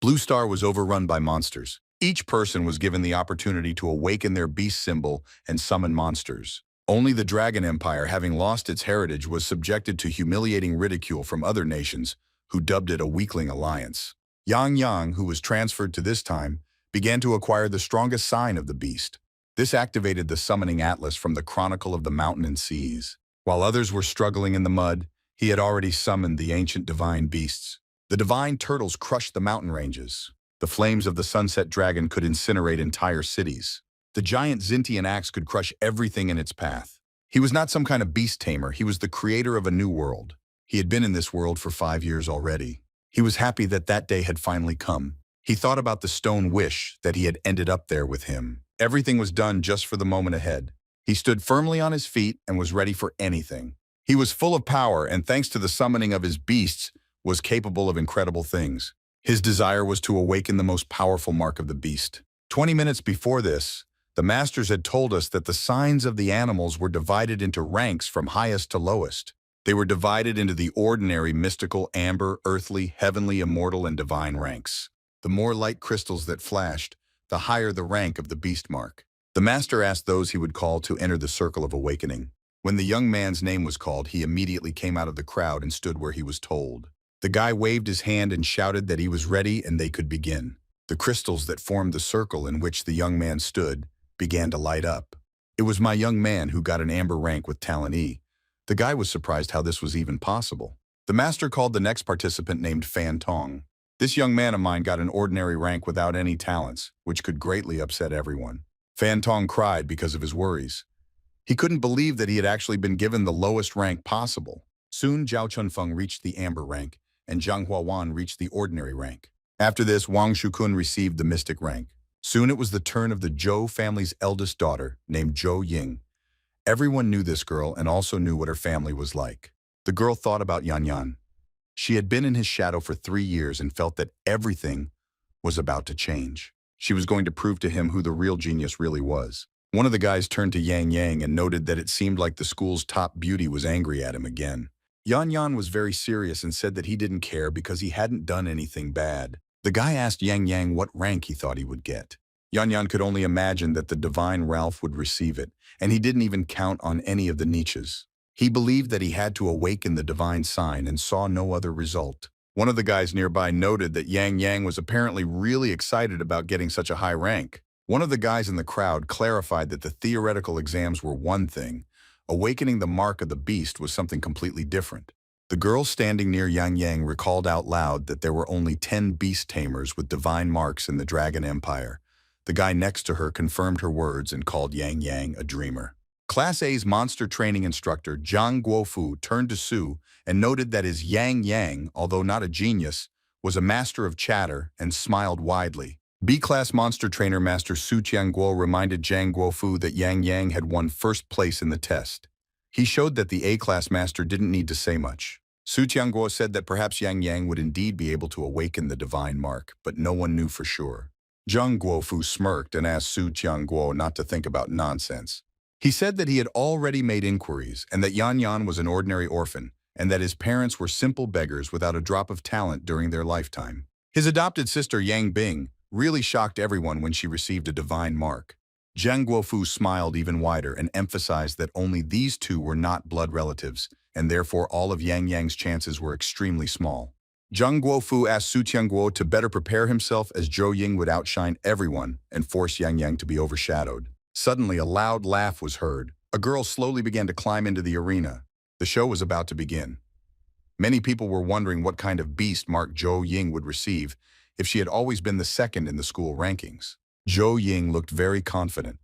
Blue Star was overrun by monsters. Each person was given the opportunity to awaken their beast symbol and summon monsters. Only the Dragon Empire, having lost its heritage, was subjected to humiliating ridicule from other nations, who dubbed it a weakling alliance. Yangyang, who was transferred to this time, began to acquire the strongest sign of the beast. This activated the summoning atlas from the Chronicle of the Mountain and Seas. While others were struggling in the mud, he had already summoned the ancient divine beasts. The divine turtles crushed the mountain ranges. The flames of the sunset dragon could incinerate entire cities. The giant Zintian axe could crush everything in its path. He was not some kind of beast tamer, he was the creator of a new world. He had been in this world for 5 years already. He was happy that that day had finally come. He thought about the stone wish that he had ended up there with him. Everything was done just for the moment ahead. He stood firmly on his feet and was ready for anything. He was full of power and, thanks to the summoning of his beasts, was capable of incredible things. His desire was to awaken the most powerful mark of the beast. 20 minutes before this, the masters had told us that the signs of the animals were divided into ranks from highest to lowest. They were divided into the ordinary, mystical, amber, earthly, heavenly, immortal, and divine ranks. The more light crystals that flashed, the higher the rank of the beast mark. The master asked those he would call to enter the circle of awakening. When the young man's name was called, he immediately came out of the crowd and stood where he was told. The guy waved his hand and shouted that he was ready and they could begin. The crystals that formed the circle in which the young man stood began to light up. It was my young man who got an amber rank with talent E. The guy was surprised how this was even possible. The master called the next participant named Fan Tong. This young man of mine got an ordinary rank without any talents, which could greatly upset everyone. Fan Tong cried because of his worries. He couldn't believe that he had actually been given the lowest rank possible. Soon Zhao Chunfeng reached the amber rank, and Zhang Huawan reached the ordinary rank. After this, Wang Shukun received the mystic rank. Soon it was the turn of the Zhou family's eldest daughter, named Joe Ying. Everyone knew this girl and also knew what her family was like. The girl thought about Yangyang. She had been in his shadow for 3 years and felt that everything was about to change. She was going to prove to him who the real genius really was. One of the guys turned to Yangyang and noted that it seemed like the school's top beauty was angry at him again. Yangyang was very serious and said that he didn't care because he hadn't done anything bad. The guy asked Yangyang what rank he thought he would get. Yangyang could only imagine that the divine Ralph would receive it, and he didn't even count on any of the niches. He believed that he had to awaken the divine sign and saw no other result. One of the guys nearby noted that Yangyang was apparently really excited about getting such a high rank. One of the guys in the crowd clarified that the theoretical exams were one thing. Awakening the mark of the beast was something completely different. The girl standing near Yangyang recalled out loud that there were only 10 beast tamers with divine marks in the Dragon Empire. The guy next to her confirmed her words and called Yangyang a dreamer. Class A's monster training instructor, Zhang Guofu, turned to Su and noted that his Yangyang, although not a genius, was a master of chatter and smiled widely. B-class monster trainer Master Su Qiangguo reminded Zhang Guofu that Yangyang had won first place in the test. He showed that the A-class master didn't need to say much. Su Qiangguo said that perhaps Yangyang would indeed be able to awaken the divine mark, but no one knew for sure. Zhang Guofu smirked and asked Su Qiangguo not to think about nonsense. He said that he had already made inquiries and that Yanyan was an ordinary orphan and that his parents were simple beggars without a drop of talent during their lifetime. His adopted sister Yang Bing really shocked everyone when she received a divine mark. Zhang Guofu smiled even wider and emphasized that only these two were not blood relatives, and therefore all of Yangyang's chances were extremely small. Zhang Guofu asked Su Qiangguo to better prepare himself as Joe Ying would outshine everyone and force Yangyang to be overshadowed. Suddenly, a loud laugh was heard. A girl slowly began to climb into the arena. The show was about to begin. Many people were wondering what kind of beast mark Joe Ying would receive if she had always been the second in the school rankings. Joe Ying looked very confident.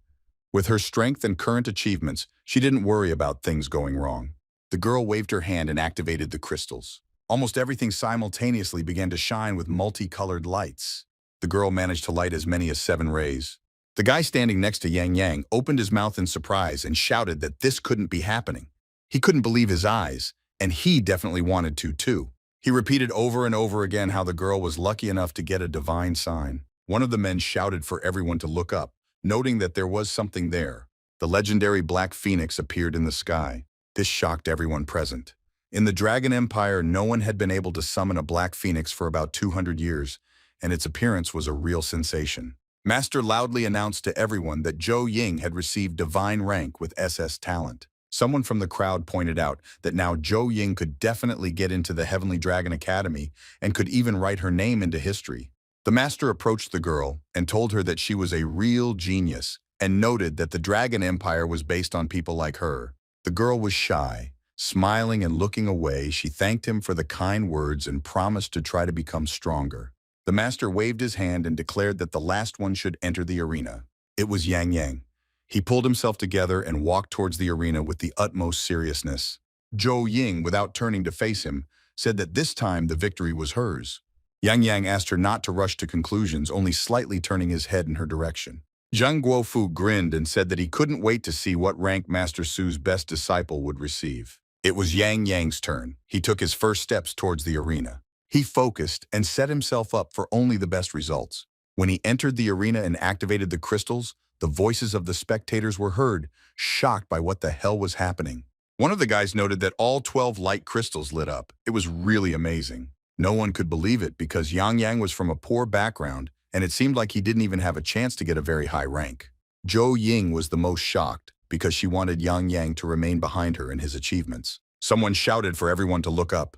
With her strength and current achievements, she didn't worry about things going wrong. The girl waved her hand and activated the crystals. Almost everything simultaneously began to shine with multicolored lights. The girl managed to light as many as 7 rays. The guy standing next to Yangyang opened his mouth in surprise and shouted that this couldn't be happening. He couldn't believe his eyes, and he definitely wanted to too. He repeated over and over again how the girl was lucky enough to get a divine sign. One of the men shouted for everyone to look up, noting that there was something there. The legendary Black Phoenix appeared in the sky. This shocked everyone present. In the Dragon Empire, no one had been able to summon a Black Phoenix for about 200 years, and its appearance was a real sensation. Master loudly announced to everyone that Joe Ying had received divine rank with SS talent. Someone from the crowd pointed out that now Joe Ying could definitely get into the Heavenly Dragon Academy and could even write her name into history. The master approached the girl and told her that she was a real genius and noted that the Dragon Empire was based on people like her. The girl was shy. Smiling and looking away, she thanked him for the kind words and promised to try to become stronger. The master waved his hand and declared that the last one should enter the arena. It was Yangyang. He pulled himself together and walked towards the arena with the utmost seriousness. Joe Ying, without turning to face him, said that this time the victory was hers. Yangyang asked her not to rush to conclusions, only slightly turning his head in her direction. Zhang Guofu grinned and said that he couldn't wait to see what rank Master Su's best disciple would receive. It was Yangyang's turn. He took his first steps towards the arena. He focused and set himself up for only the best results. When he entered the arena and activated the crystals, the voices of the spectators were heard, shocked by what the hell was happening. One of the guys noted that all 12 light crystals lit up. It was really amazing. No one could believe it because Yangyang was from a poor background, and it seemed like he didn't even have a chance to get a very high rank. Joe Ying was the most shocked because she wanted Yangyang to remain behind her in his achievements. Someone shouted for everyone to look up.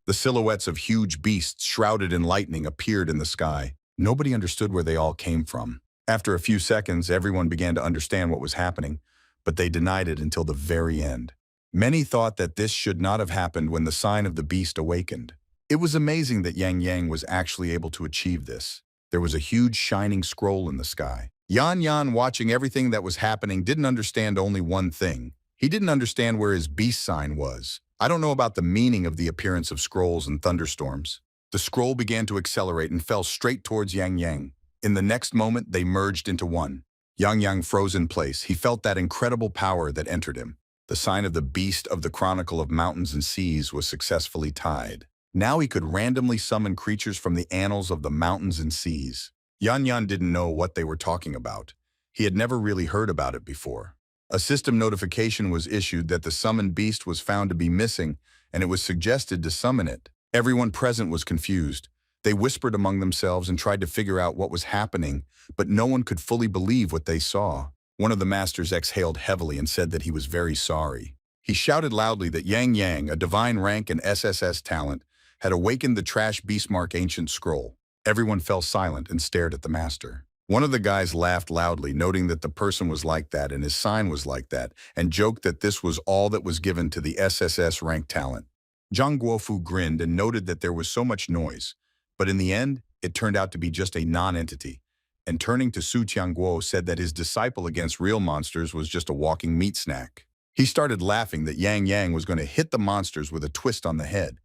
The silhouettes of huge beasts shrouded in lightning appeared in the sky. Nobody understood where they all came from. After a few seconds, everyone began to understand what was happening, but they denied it until the very end. Many thought that this should not have happened when the sign of the beast awakened. It was amazing that Yangyang was actually able to achieve this. There was a huge shining scroll in the sky. Yangyang, watching everything that was happening, didn't understand only one thing. He didn't understand where his beast sign was. I don't know about the meaning of the appearance of scrolls and thunderstorms. The scroll began to accelerate and fell straight towards Yangyang. In the next moment, they merged into one. Yangyang froze in place. He felt that incredible power that entered him. The sign of the beast of the Chronicle of Mountains and Seas was successfully tied. Now he could randomly summon creatures from the annals of the mountains and seas. Yangyang didn't know what they were talking about. He had never really heard about it before. A system notification was issued that the summoned beast was found to be missing, and it was suggested to summon it. Everyone present was confused. They whispered among themselves and tried to figure out what was happening, but no one could fully believe what they saw. One of the masters exhaled heavily and said that he was very sorry. He shouted loudly that Yangyang, a divine rank and SSS talent, had awakened the trash beastmark ancient scroll. Everyone fell silent and stared at the master. One of the guys laughed loudly, noting that the person was like that and his sign was like that, and joked that this was all that was given to the SSS rank talent. Zhang Guofu grinned and noted that there was so much noise, but in the end, it turned out to be just a non-entity. And turning to Su Tianguo, said that his disciple against real monsters was just a walking meat snack. He started laughing that Yangyang was going to hit the monsters with a twist on the head.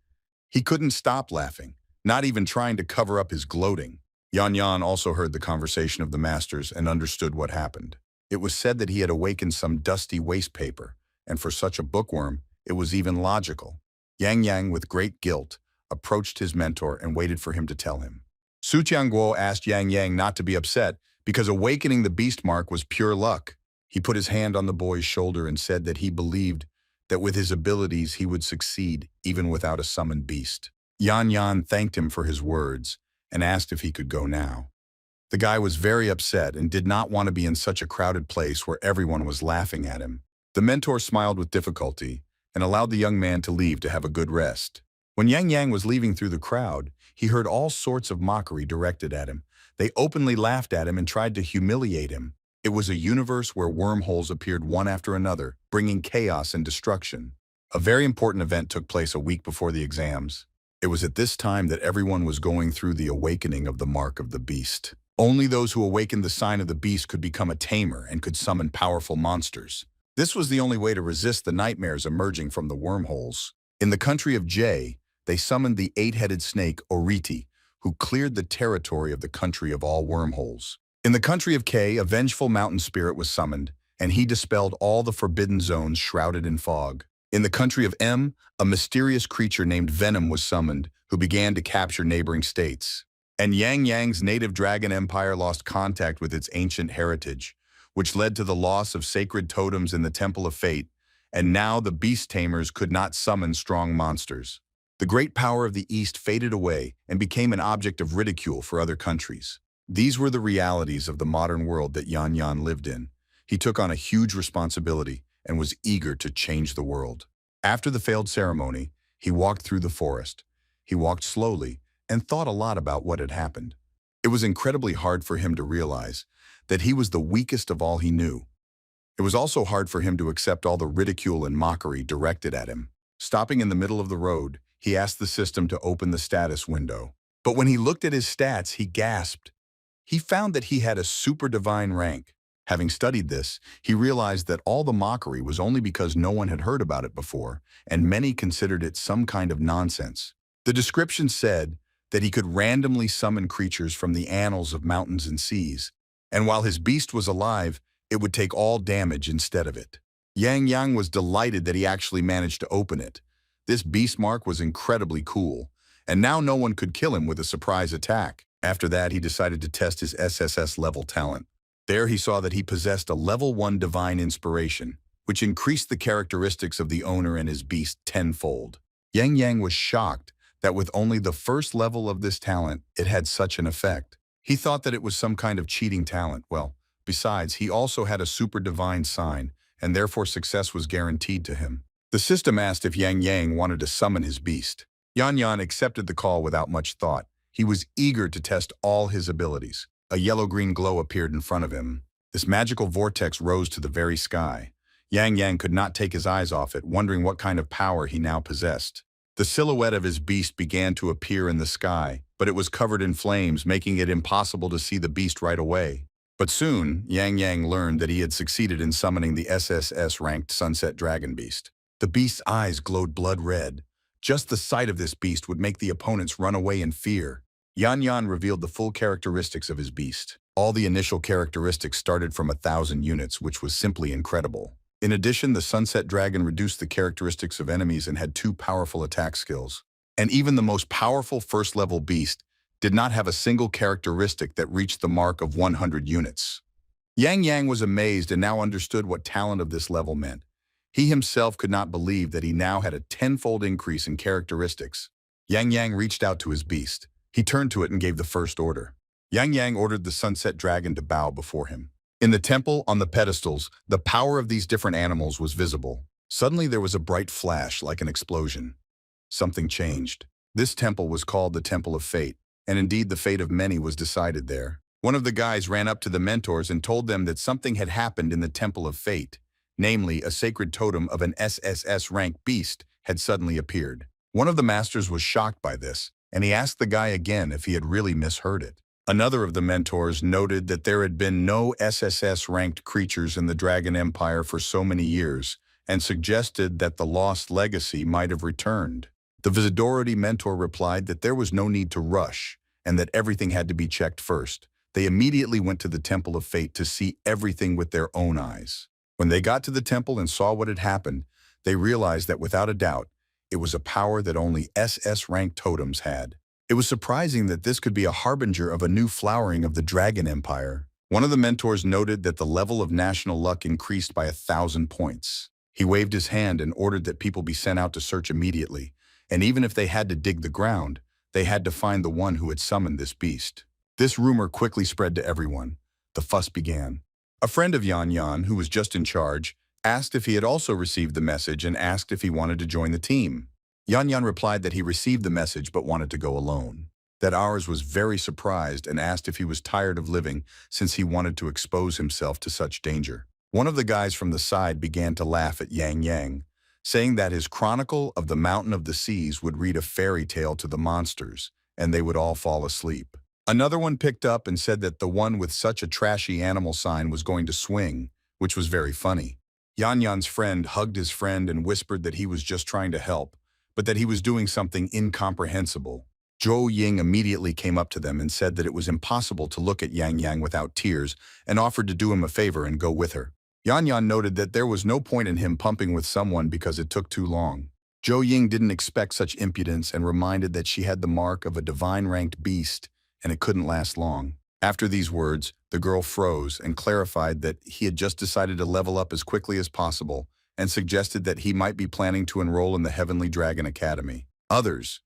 He couldn't stop laughing, not even trying to cover up his gloating. Yangyang also heard the conversation of the masters and understood what happened. It was said that he had awakened some dusty waste paper, and for such a bookworm, it was even logical. Yangyang, with great guilt, approached his mentor and waited for him to tell him. Su Tianguo asked Yangyang not to be upset because awakening the beast mark was pure luck. He put his hand on the boy's shoulder and said that he believed that with his abilities he would succeed even without a summoned beast. Yangyang thanked him for his words and asked if he could go now. The guy was very upset and did not want to be in such a crowded place where everyone was laughing at him. The mentor smiled with difficulty and allowed the young man to leave to have a good rest. When Yangyang was leaving through the crowd, he heard all sorts of mockery directed at him. They openly laughed at him and tried to humiliate him. It was a universe where wormholes appeared one after another, bringing chaos and destruction. A very important event took place a week before the exams. It was at this time that everyone was going through the awakening of the mark of the beast. Only those who awakened the sign of the beast could become a tamer and could summon powerful monsters. This was the only way to resist the nightmares emerging from the wormholes. In the country of Jay, they summoned the eight-headed snake Oriti, who cleared the territory of the country of all wormholes. In the country of K, a vengeful mountain spirit was summoned, and he dispelled all the forbidden zones shrouded in fog. In the country of M, a mysterious creature named Venom was summoned, who began to capture neighboring states. And Yangyang's native dragon empire lost contact with its ancient heritage, which led to the loss of sacred totems in the Temple of Fate, and now the beast tamers could not summon strong monsters. The great power of the East faded away and became an object of ridicule for other countries. These were the realities of the modern world that Yangyang lived in. He took on a huge responsibility and was eager to change the world. After the failed ceremony, he walked through the forest. He walked slowly and thought a lot about what had happened. It was incredibly hard for him to realize that he was the weakest of all he knew. It was also hard for him to accept all the ridicule and mockery directed at him. Stopping in the middle of the road, he asked the system to open the status window. But when he looked at his stats, he gasped. He found that he had a super divine rank. Having studied this, he realized that all the mockery was only because no one had heard about it before, and many considered it some kind of nonsense. The description said that he could randomly summon creatures from the annals of mountains and seas, and while his beast was alive, it would take all damage instead of it. Yangyang was delighted that he actually managed to open it. This beast mark was incredibly cool, and now no one could kill him with a surprise attack. After that, he decided to test his SSS level talent. There he saw that he possessed a level 1 divine inspiration, which increased the characteristics of the owner and his beast tenfold. Yangyang was shocked that with only the first level of this talent, it had such an effect. He thought that it was some kind of cheating talent. Well, besides, he also had a super divine sign, and therefore success was guaranteed to him. The system asked if Yangyang wanted to summon his beast. Yangyang accepted the call without much thought. He was eager to test all his abilities. A yellow-green glow appeared in front of him. This magical vortex rose to the very sky. Yangyang could not take his eyes off it, wondering what kind of power he now possessed. The silhouette of his beast began to appear in the sky, but it was covered in flames, making it impossible to see the beast right away. But soon, Yangyang learned that he had succeeded in summoning the SSS-ranked Sunset Dragon Beast. The beast's eyes glowed blood red. Just the sight of this beast would make the opponents run away in fear. Yangyang revealed the full characteristics of his beast. All the initial characteristics started from 1,000 units, which was simply incredible. In addition, the Sunset Dragon reduced the characteristics of enemies and had 2 powerful attack skills. And even the most powerful first-level beast did not have a single characteristic that reached the mark of 100 units. Yangyang was amazed and now understood what talent of this level meant. He himself could not believe that he now had a tenfold increase in characteristics. Yangyang reached out to his beast. He turned to it and gave the first order. Yangyang ordered the Sunset Dragon to bow before him. In the temple, on the pedestals, the power of these different animals was visible. Suddenly there was a bright flash like an explosion. Something changed. This temple was called the Temple of Fate, and indeed the fate of many was decided there. One of the guys ran up to the mentors and told them that something had happened in the Temple of Fate. Namely, a sacred totem of an SSS-rank beast had suddenly appeared. One of the masters was shocked by this, and he asked the guy again if he had really misheard it. Another of the mentors noted that there had been no SSS-ranked creatures in the Dragon Empire for so many years, and suggested that the lost legacy might have returned. The Visitority mentor replied that there was no need to rush, and that everything had to be checked first. They immediately went to the Temple of Fate to see everything with their own eyes. When they got to the temple and saw what had happened, they realized that without a doubt, it was a power that only SS-ranked totems had. It was surprising that this could be a harbinger of a new flowering of the Dragon Empire. One of the mentors noted that the level of national luck increased by 1,000 points. He waved his hand and ordered that people be sent out to search immediately, and even if they had to dig the ground, they had to find the one who had summoned this beast. This rumor quickly spread to everyone. The fuss began. A friend of Yangyang, who was just in charge, asked if he had also received the message and asked if he wanted to join the team. Yangyang replied that he received the message but wanted to go alone. That ours was very surprised and asked if he was tired of living since he wanted to expose himself to such danger. One of the guys from the side began to laugh at Yangyang, saying that his chronicle of the Mountain of the Seas would read a fairy tale to the monsters, and they would all fall asleep. Another one picked up and said that the one with such a trashy animal sign was going to swing, which was very funny. Yangyang's friend hugged his friend and whispered that he was just trying to help, but that he was doing something incomprehensible. Joe Ying immediately came up to them and said that it was impossible to look at Yangyang without tears and offered to do him a favor and go with her. Yangyang noted that there was no point in him pumping with someone because it took too long. Joe Ying didn't expect such impudence and reminded that she had the mark of a divine-ranked beast and it couldn't last long. After these words, the girl froze and clarified that he had just decided to level up as quickly as possible and suggested that he might be planning to enroll in the Heavenly Dragon Academy. others.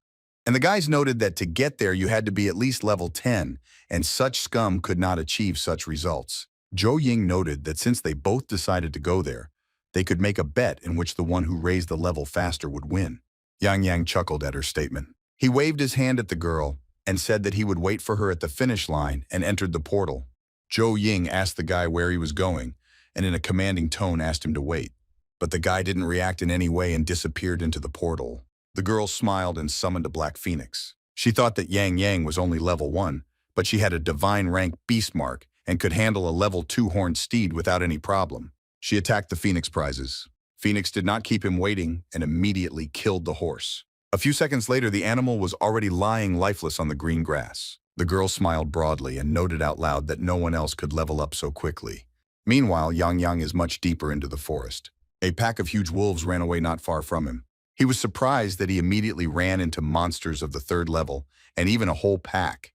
And the guys noted that to get there you had to be at least level 10, and such scum could not achieve such results. Joe Ying noted that since they both decided to go there, they could make a bet in which the one who raised the level faster would win. Yangyang chuckled at her statement. He waved his hand at the girl and said that he would wait for her at the finish line and entered the portal. Joe Ying asked the guy where he was going and in a commanding tone asked him to wait. But the guy didn't react in any way and disappeared into the portal. The girl smiled and summoned a black phoenix. She thought that Yangyang was only level 1, but she had a divine rank beast mark and could handle a level 2 horned steed without any problem. She attacked the phoenix prizes. Phoenix did not keep him waiting and immediately killed the horse. A few seconds later, the animal was already lying lifeless on the green grass. The girl smiled broadly and noted out loud that no one else could level up so quickly. Meanwhile, Yangyang is much deeper into the forest. A pack of huge wolves ran away not far from him. He was surprised that he immediately ran into monsters of the 3rd level and even a whole pack.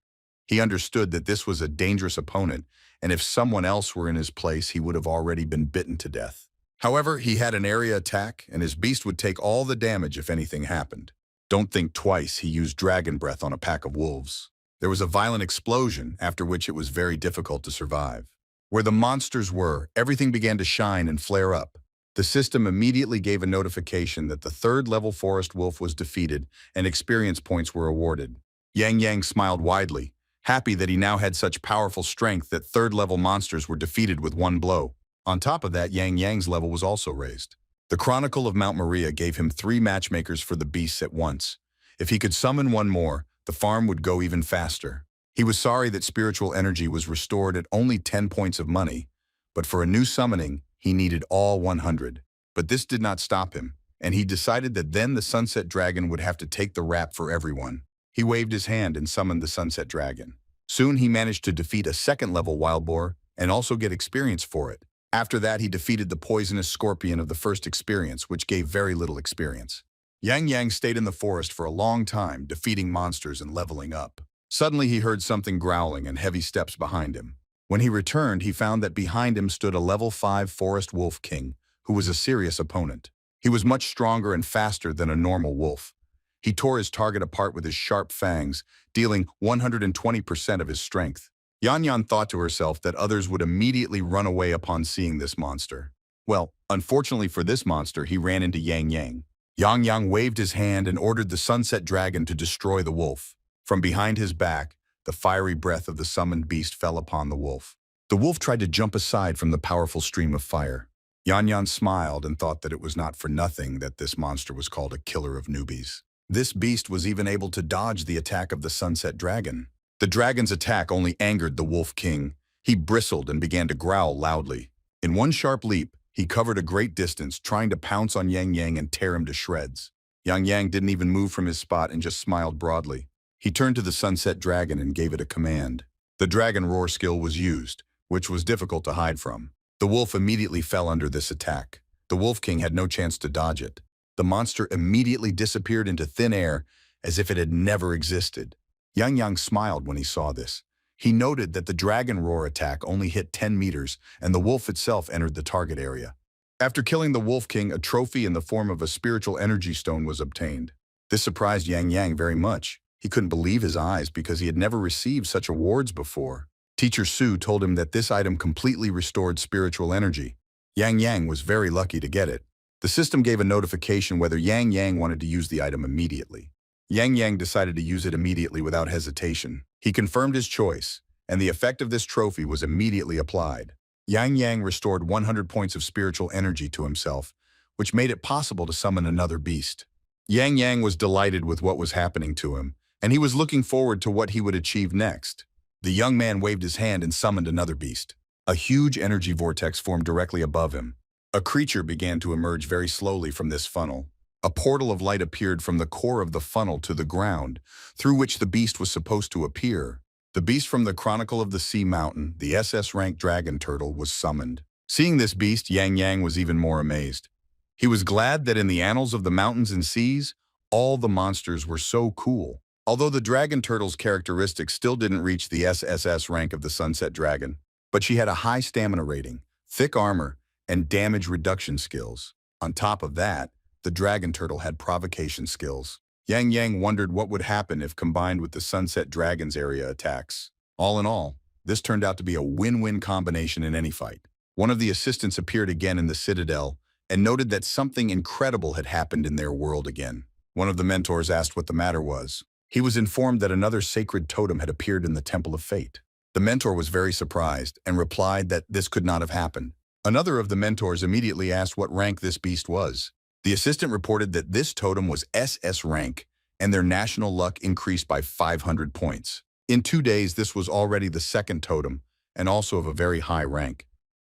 He understood that this was a dangerous opponent, and if someone else were in his place, he would have already been bitten to death. However, he had an area attack, and his beast would take all the damage if anything happened. Don't think twice, he used dragon breath on a pack of wolves. There was a violent explosion, after which it was very difficult to survive. Where the monsters were, everything began to shine and flare up. The system immediately gave a notification that the 3rd level forest wolf was defeated and experience points were awarded. Yangyang smiled widely, happy that he now had such powerful strength that 3rd level monsters were defeated with one blow. On top of that, Yangyang's level was also raised. The Chronicle of Mount Maria gave him 3 matchmakers for the beasts at once. If he could summon one more, the farm would go even faster. He was sorry that spiritual energy was restored at only 10 points of money, but for a new summoning, he needed all 100. But this did not stop him, and he decided that then the Sunset Dragon would have to take the rap for everyone. He waved his hand and summoned the Sunset Dragon. Soon he managed to defeat a 2nd level wild boar and also get experience for it. After that, he defeated the poisonous scorpion of the first experience, which gave very little experience. Yangyang stayed in the forest for a long time, defeating monsters and leveling up. Suddenly he heard something growling and heavy steps behind him. When he returned, he found that behind him stood a level 5 forest wolf king, who was a serious opponent. He was much stronger and faster than a normal wolf. He tore his target apart with his sharp fangs, dealing 120% of his strength. Yanyan thought to herself that others would immediately run away upon seeing this monster. Well, unfortunately for this monster, he ran into Yangyang. Yangyang waved his hand and ordered the Sunset Dragon to destroy the wolf. From behind his back, the fiery breath of the summoned beast fell upon the wolf. The wolf tried to jump aside from the powerful stream of fire. Yanyan smiled and thought that it was not for nothing that this monster was called a killer of newbies. This beast was even able to dodge the attack of the Sunset Dragon. The dragon's attack only angered the Wolf King. He bristled and began to growl loudly. In one sharp leap, he covered a great distance, trying to pounce on Yangyang and tear him to shreds. Yangyang didn't even move from his spot and just smiled broadly. He turned to the Sunset Dragon and gave it a command. The dragon roar skill was used, which was difficult to hide from. The wolf immediately fell under this attack. The Wolf King had no chance to dodge it. The monster immediately disappeared into thin air as if it had never existed. Yangyang smiled when he saw this. He noted that the dragon roar attack only hit 10 meters and the wolf itself entered the target area. After killing the Wolf King, a trophy in the form of a spiritual energy stone was obtained. This surprised Yangyang very much. He couldn't believe his eyes because he had never received such awards before. Teacher Su told him that this item completely restored spiritual energy. Yangyang was very lucky to get it. The system gave a notification whether Yangyang wanted to use the item immediately. Yangyang decided to use it immediately without hesitation. He confirmed his choice, and the effect of this trophy was immediately applied. Yangyang restored 100 points of spiritual energy to himself, which made it possible to summon another beast. Yangyang was delighted with what was happening to him, and he was looking forward to what he would achieve next. The young man waved his hand and summoned another beast. A huge energy vortex formed directly above him. A creature began to emerge very slowly from this funnel. A portal of light appeared from the core of the funnel to the ground, through which the beast was supposed to appear. The beast from the Chronicle of the Sea Mountain, the SS-rank dragon turtle, was summoned. Seeing this beast, Yangyang was even more amazed. He was glad that in the annals of the mountains and seas, all the monsters were so cool. Although the dragon turtle's characteristics still didn't reach the SSS rank of the Sunset Dragon, but she had a high stamina rating, thick armor, and damage reduction skills. On top of that, the dragon turtle had provocation skills. Yangyang wondered what would happen if combined with the Sunset Dragon's area attacks. All in all, this turned out to be a win-win combination in any fight. One of the assistants appeared again in the Citadel and noted that something incredible had happened in their world again. One of the mentors asked what the matter was. He was informed that another sacred totem had appeared in the Temple of Fate. The mentor was very surprised and replied that this could not have happened. Another of the mentors immediately asked what rank this beast was. The assistant reported that this totem was SS rank, and their national luck increased by 500 points. In 2 days, this was already the second totem, and also of a very high rank.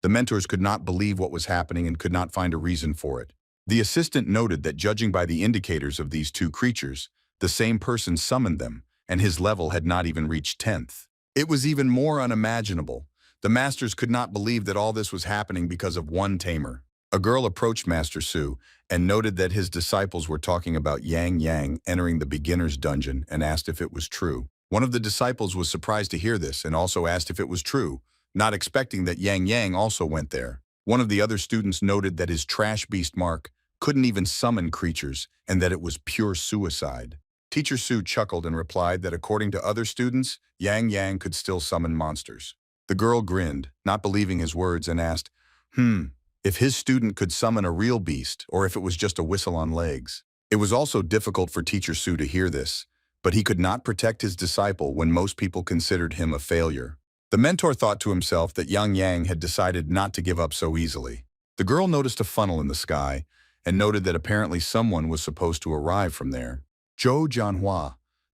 The mentors could not believe what was happening and could not find a reason for it. The assistant noted that judging by the indicators of these two creatures, the same person summoned them, and his level had not even reached 10th. It was even more unimaginable. The masters could not believe that all this was happening because of one tamer. A girl approached Master Su and noted that his disciples were talking about Yangyang entering the beginner's dungeon and asked if it was true. One of the disciples was surprised to hear this and also asked if it was true, not expecting that Yangyang also went there. One of the other students noted that his trash beast mark couldn't even summon creatures and that it was pure suicide. Teacher Su chuckled and replied that according to other students, Yangyang could still summon monsters. The girl grinned, not believing his words, and asked, if his student could summon a real beast or if it was just a whistle on legs. It was also difficult for Teacher Su to hear this, but he could not protect his disciple when most people considered him a failure. The mentor thought to himself that Yangyang had decided not to give up so easily. The girl noticed a funnel in the sky and noted that apparently someone was supposed to arrive from there. Joe Ying,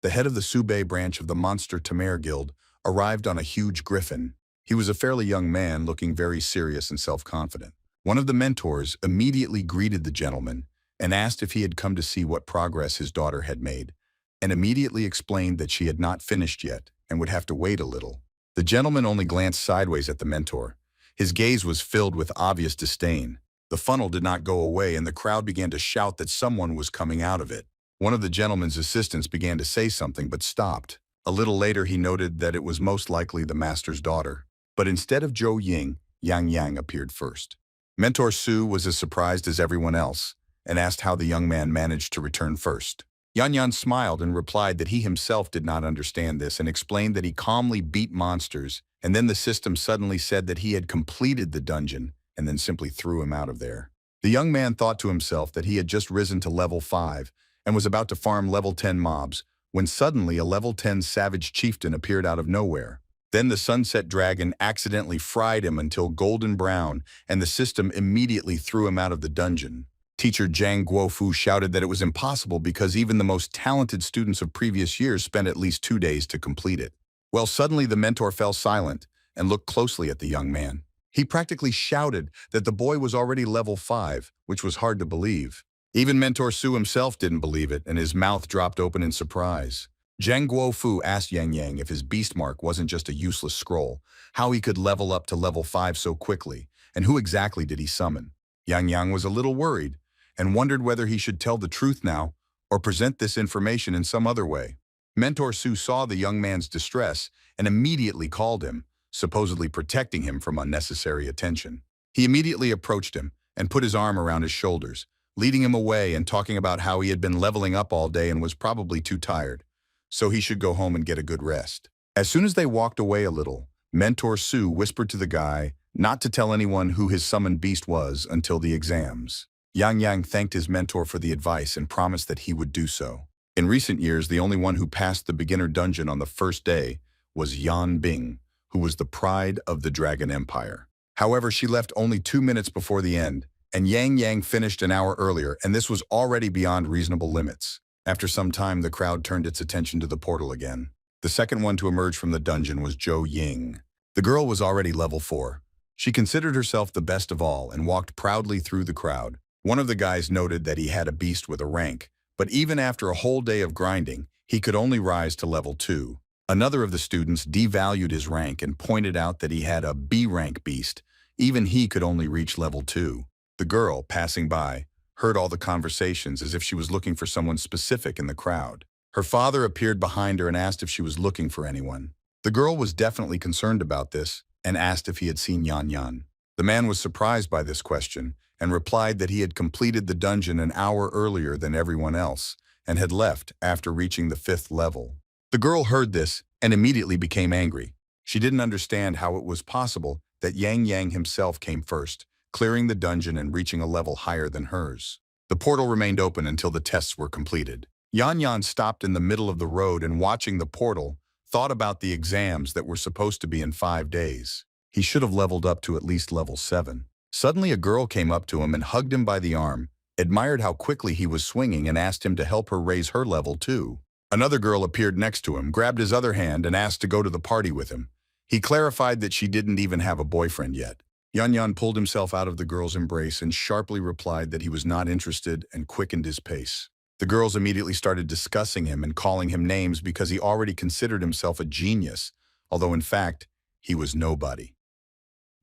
the head of the Subei branch of the Monster Tamer Guild, arrived on a huge griffin. He was a fairly young man looking very serious and self-confident. One of the mentors immediately greeted the gentleman and asked if he had come to see what progress his daughter had made, and immediately explained that she had not finished yet and would have to wait a little. The gentleman only glanced sideways at the mentor. His gaze was filled with obvious disdain. The funnel did not go away and the crowd began to shout that someone was coming out of it. One of the gentleman's assistants began to say something but stopped. A little later he noted that it was most likely the master's daughter. But instead of Joe Ying, Yangyang appeared first. Mentor Su was as surprised as everyone else and asked how the young man managed to return first. Yangyang smiled and replied that he himself did not understand this and explained that he calmly beat monsters, and then the system suddenly said that he had completed the dungeon and then simply threw him out of there. The young man thought to himself that he had just risen to level 5 and was about to farm level 10 mobs when suddenly a level 10 savage chieftain appeared out of nowhere. Then the Sunset Dragon accidentally fried him until golden brown, and the system immediately threw him out of the dungeon. Teacher Zhang Guofu shouted that it was impossible because even the most talented students of previous years spent at least 2 days to complete it. Well, suddenly the mentor fell silent and looked closely at the young man. He practically shouted that the boy was already level 5, which was hard to believe. Even Mentor Su himself didn't believe it, and his mouth dropped open in surprise. Zhang Guofu asked Yangyang if his beast mark wasn't just a useless scroll, how he could level up to level 5 so quickly, and who exactly did he summon. Yangyang was a little worried and wondered whether he should tell the truth now or present this information in some other way. Mentor Su saw the young man's distress and immediately called him, supposedly protecting him from unnecessary attention. He immediately approached him and put his arm around his shoulders, leading him away and talking about how he had been leveling up all day and was probably too tired, so he should go home and get a good rest. As soon as they walked away a little, Mentor Su whispered to the guy not to tell anyone who his summoned beast was until the exams. Yangyang thanked his mentor for the advice and promised that he would do so. In recent years, the only one who passed the beginner dungeon on the first day was Yan Bing, who was the pride of the Dragon Empire. However, she left only 2 minutes before the end, and Yangyang finished an hour earlier, and this was already beyond reasonable limits. After some time, the crowd turned its attention to the portal again. The second one to emerge from the dungeon was Joe Ying. The girl was already level 4. She considered herself the best of all and walked proudly through the crowd. One of the guys noted that he had a beast with a rank, but even after a whole day of grinding, he could only rise to level 2. Another of the students devalued his rank and pointed out that he had a B-rank beast. Even he could only reach level 2. The girl, passing by, heard all the conversations as if she was looking for someone specific in the crowd. Her father appeared behind her and asked if she was looking for anyone. The girl was definitely concerned about this and asked if he had seen Yanyan. The man was surprised by this question and replied that he had completed the dungeon an hour earlier than everyone else and had left after reaching the 5th level. The girl heard this and immediately became angry. She didn't understand how it was possible that Yangyang himself came first, clearing the dungeon and reaching a level higher than hers. The portal remained open until the tests were completed. Yanyan stopped in the middle of the road and, watching the portal, thought about the exams that were supposed to be in 5 days. He should have leveled up to at least level 7. Suddenly a girl came up to him and hugged him by the arm, admired how quickly he was swinging, and asked him to help her raise her level too. Another girl appeared next to him, grabbed his other hand, and asked to go to the party with him. He clarified that she didn't even have a boyfriend yet. Yanyan pulled himself out of the girl's embrace and sharply replied that he was not interested and quickened his pace. The girls immediately started discussing him and calling him names because he already considered himself a genius, although in fact, he was nobody.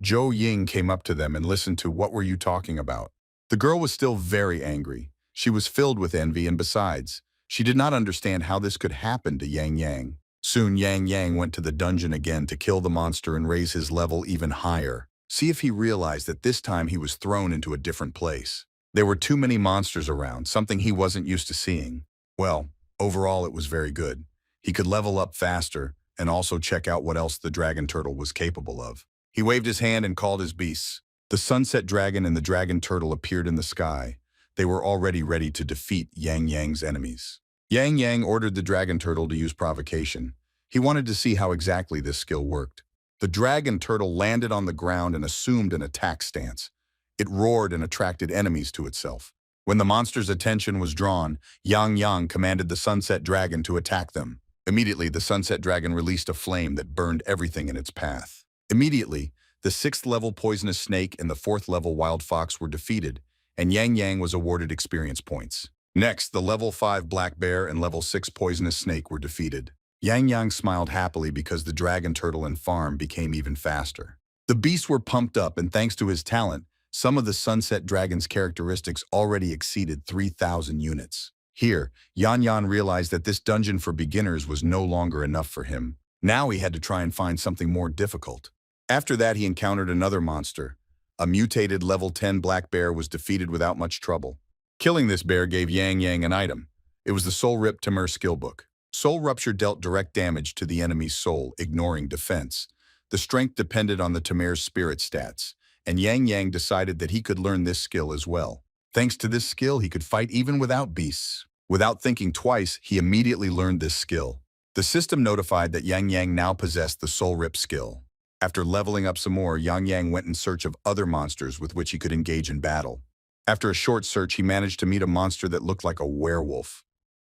Joe Ying came up to them and listened to "What were you talking about?" The girl was still very angry. She was filled with envy, and besides, she did not understand how this could happen to Yangyang. Soon Yangyang went to the dungeon again to kill the monster and raise his level even higher. See if he realized that this time he was thrown into a different place. There were too many monsters around, something he wasn't used to seeing. Well, overall it was very good. He could level up faster and also check out what else the dragon turtle was capable of. He waved his hand and called his beasts. The sunset dragon and the dragon turtle appeared in the sky. They were already ready to defeat Yangyang's enemies. Yangyang ordered the dragon turtle to use provocation. He wanted to see how exactly this skill worked. The dragon turtle landed on the ground and assumed an attack stance. It roared and attracted enemies to itself. When the monster's attention was drawn, Yangyang commanded the sunset dragon to attack them. Immediately, the sunset dragon released a flame that burned everything in its path. Immediately, the 6th level poisonous snake and the 4th level wild fox were defeated, and Yangyang was awarded experience points. Next, the level 5 black bear and level 6 poisonous snake were defeated. Yangyang smiled happily because the dragon turtle and farm became even faster. The beasts were pumped up, and thanks to his talent, some of the sunset dragon's characteristics already exceeded 3,000 units. Here, Yanyan realized that this dungeon for beginners was no longer enough for him. Now he had to try and find something more difficult. After that, he encountered another monster. A mutated level 10 black bear was defeated without much trouble. Killing this bear gave Yangyang an item. It was the Soul Rip Tamer skill book. Soul Rupture dealt direct damage to the enemy's soul, ignoring defense. The strength depended on the Tamer's spirit stats, and Yangyang decided that he could learn this skill as well. Thanks to this skill, he could fight even without beasts. Without thinking twice, he immediately learned this skill. The system notified that Yangyang now possessed the Soul Rip skill. After leveling up some more, Yangyang went in search of other monsters with which he could engage in battle. After a short search, he managed to meet a monster that looked like a werewolf.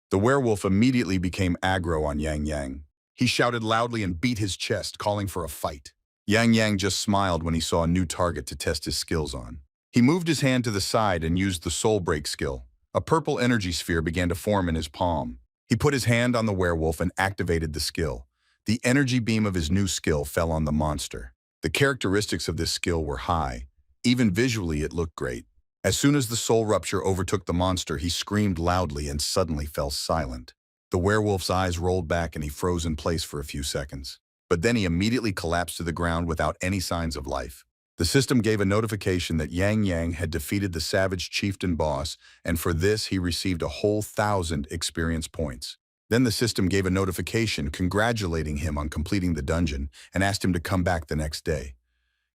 The werewolf immediately became aggro on Yangyang. He shouted loudly and beat his chest, calling for a fight. Yangyang just smiled when he saw a new target to test his skills on. He moved his hand to the side and used the Soul Break skill. A purple energy sphere began to form in his palm. He put his hand on the werewolf and activated the skill. The energy beam of his new skill fell on the monster. The characteristics of this skill were high. Even visually, it looked great. As soon as the soul rupture overtook the monster, he screamed loudly and suddenly fell silent. The werewolf's eyes rolled back and he froze in place for a few seconds. But then he immediately collapsed to the ground without any signs of life. The system gave a notification that Yangyang had defeated the savage chieftain boss, and for this he received a whole 1,000 experience points. Then the system gave a notification congratulating him on completing the dungeon and asked him to come back the next day.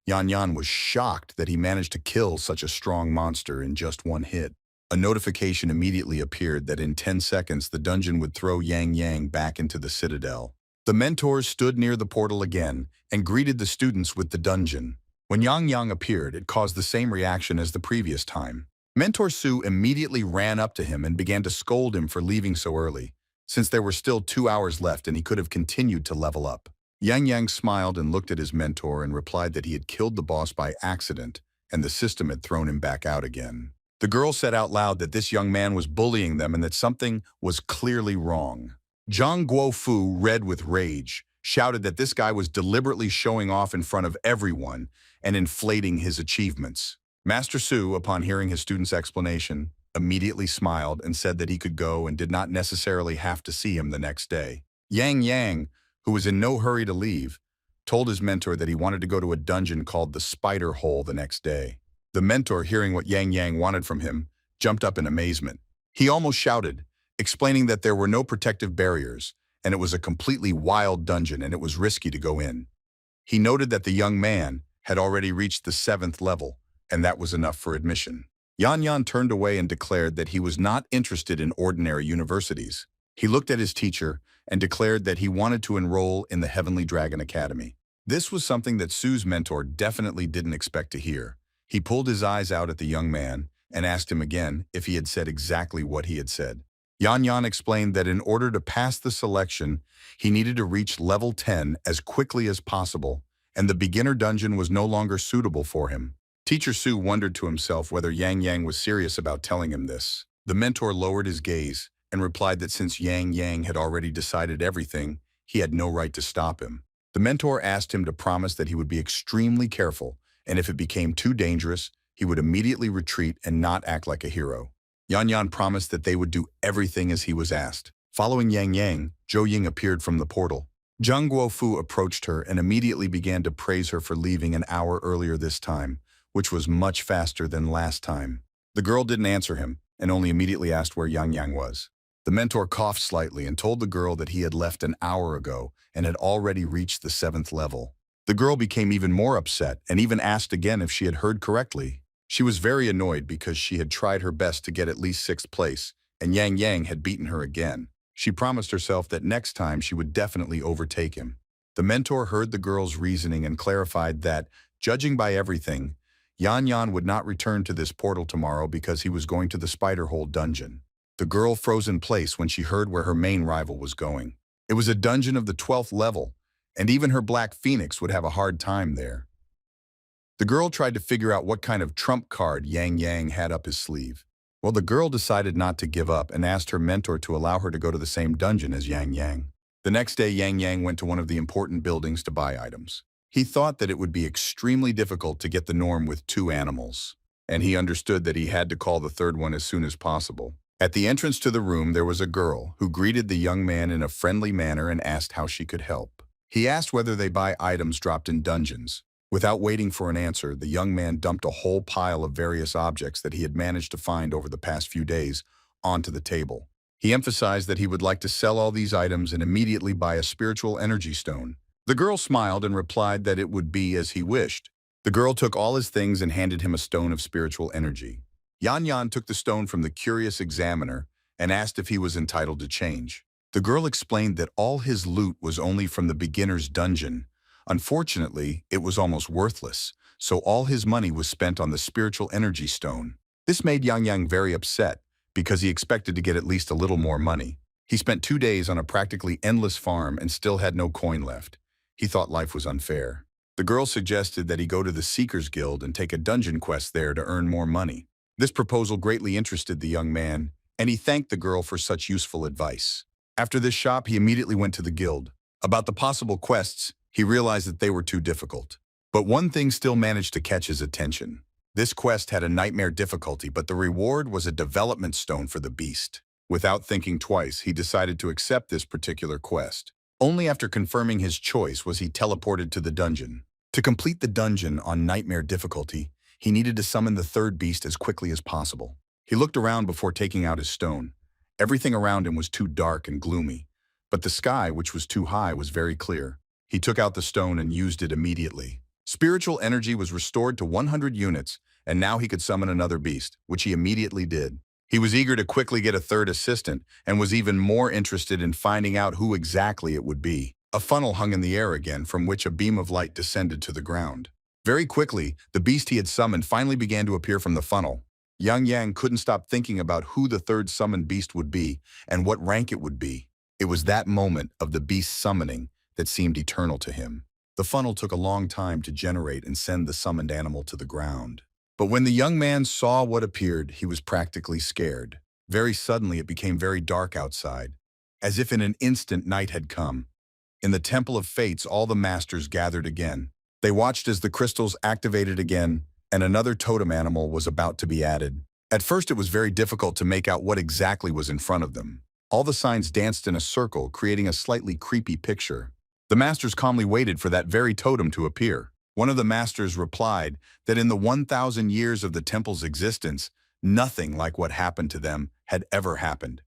Yanyan was shocked that he managed to kill such a strong monster in just one hit. A notification immediately appeared that in 10 seconds the dungeon would throw Yangyang back into the citadel. The mentors stood near the portal again and greeted the students with the dungeon. When Yangyang appeared, it caused the same reaction as the previous time. Mentor Su immediately ran up to him and began to scold him for leaving so early, since there were still 2 hours left and he could have continued to level up. Yangyang smiled and looked at his mentor and replied that he had killed the boss by accident and the system had thrown him back out again. The girl said out loud that this young man was bullying them and that something was clearly wrong. Zhang Guofu, red with rage, shouted that this guy was deliberately showing off in front of everyone and inflating his achievements. Master Su, upon hearing his student's explanation, immediately smiled and said that he could go and did not necessarily have to see him the next day. Yangyang, who was in no hurry to leave, told his mentor that he wanted to go to a dungeon called the Spider Hole the next day. The mentor, hearing what Yangyang wanted from him, jumped up in amazement. He almost shouted, explaining that there were no protective barriers, and it was a completely wild dungeon and it was risky to go in. He noted that the young man had already reached the 7th level, and that was enough for admission. Yangyang turned away and declared that he was not interested in ordinary universities. He looked at his teacher and declared that he wanted to enroll in the Heavenly Dragon Academy. This was something that Sue's mentor definitely didn't expect to hear. He pulled his eyes out at the young man and asked him again if he had said exactly what he had said. Yangyang explained that in order to pass the selection, he needed to reach level 10 as quickly as possible, and the beginner dungeon was no longer suitable for him. Teacher Su wondered to himself whether Yangyang was serious about telling him this. The mentor lowered his gaze and replied that since Yangyang had already decided everything, he had no right to stop him. The mentor asked him to promise that he would be extremely careful, and if it became too dangerous, he would immediately retreat and not act like a hero. Yangyang promised that they would do everything as he was asked. Following Yangyang, Joe Ying appeared from the portal. Zhang Guofu approached her and immediately began to praise her for leaving an hour earlier this time, which was much faster than last time. The girl didn't answer him and only immediately asked where Yangyang was. The mentor coughed slightly and told the girl that he had left an hour ago and had already reached the 7th level. The girl became even more upset and even asked again if she had heard correctly. She was very annoyed because she had tried her best to get at least 6th place, and Yangyang had beaten her again. She promised herself that next time she would definitely overtake him. The mentor heard the girl's reasoning and clarified that, judging by everything, Yangyang would not return to this portal tomorrow because he was going to the spider hole dungeon. The girl froze in place when she heard where her main rival was going. It was a dungeon of the 12th level, and even her Black Phoenix would have a hard time there. The girl tried to figure out what kind of trump card Yangyang had up his sleeve. Well, the girl decided not to give up and asked her mentor to allow her to go to the same dungeon as Yangyang. The next day, Yangyang went to one of the important buildings to buy items. He thought that it would be extremely difficult to get the norm with 2 animals, and he understood that he had to call the 3rd one as soon as possible. At the entrance to the room, there was a girl who greeted the young man in a friendly manner and asked how she could help. He asked whether they buy items dropped in dungeons. Without waiting for an answer, the young man dumped a whole pile of various objects that he had managed to find over the past few days onto the table. He emphasized that he would like to sell all these items and immediately buy a spiritual energy stone. The girl smiled and replied that it would be as he wished. The girl took all his things and handed him a stone of spiritual energy. Yangyang took the stone from the curious examiner and asked if he was entitled to change. The girl explained that all his loot was only from the beginner's dungeon. Unfortunately, it was almost worthless, so all his money was spent on the spiritual energy stone. This made Yangyang very upset because he expected to get at least a little more money. He spent 2 days on a practically endless farm and still had no coin left. He thought life was unfair. The girl suggested that he go to the Seekers Guild and take a dungeon quest there to earn more money. This proposal greatly interested the young man, and he thanked the girl for such useful advice. After this shop, he immediately went to the guild. About the possible quests, he realized that they were too difficult. But one thing still managed to catch his attention. This quest had a nightmare difficulty, but the reward was a development stone for the beast. Without thinking twice, he decided to accept this particular quest. Only after confirming his choice was he teleported to the dungeon. To complete the dungeon on nightmare difficulty, he needed to summon the 3rd beast as quickly as possible. He looked around before taking out his stone. Everything around him was too dark and gloomy, but the sky, which was too high, was very clear. He took out the stone and used it immediately. Spiritual energy was restored to 100 units, and now he could summon another beast, which he immediately did. He was eager to quickly get a 3rd assistant and was even more interested in finding out who exactly it would be. A funnel hung in the air again, from which a beam of light descended to the ground. Very quickly, the beast he had summoned finally began to appear from the funnel. Yangyang couldn't stop thinking about who the 3rd summoned beast would be and what rank it would be. It was that moment of the beast's summoning that seemed eternal to him. The funnel took a long time to generate and send the summoned animal to the ground. But when the young man saw what appeared, he was practically scared. Very suddenly, it became very dark outside. As if in an instant, night had come. In the Temple of Fates, all the masters gathered again. They watched as the crystals activated again, and another totem animal was about to be added. At first, it was very difficult to make out what exactly was in front of them. All the signs danced in a circle, creating a slightly creepy picture. The masters calmly waited for that very totem to appear. One of the masters replied that in the 1,000 years of the temple's existence, nothing like what happened to them had ever happened.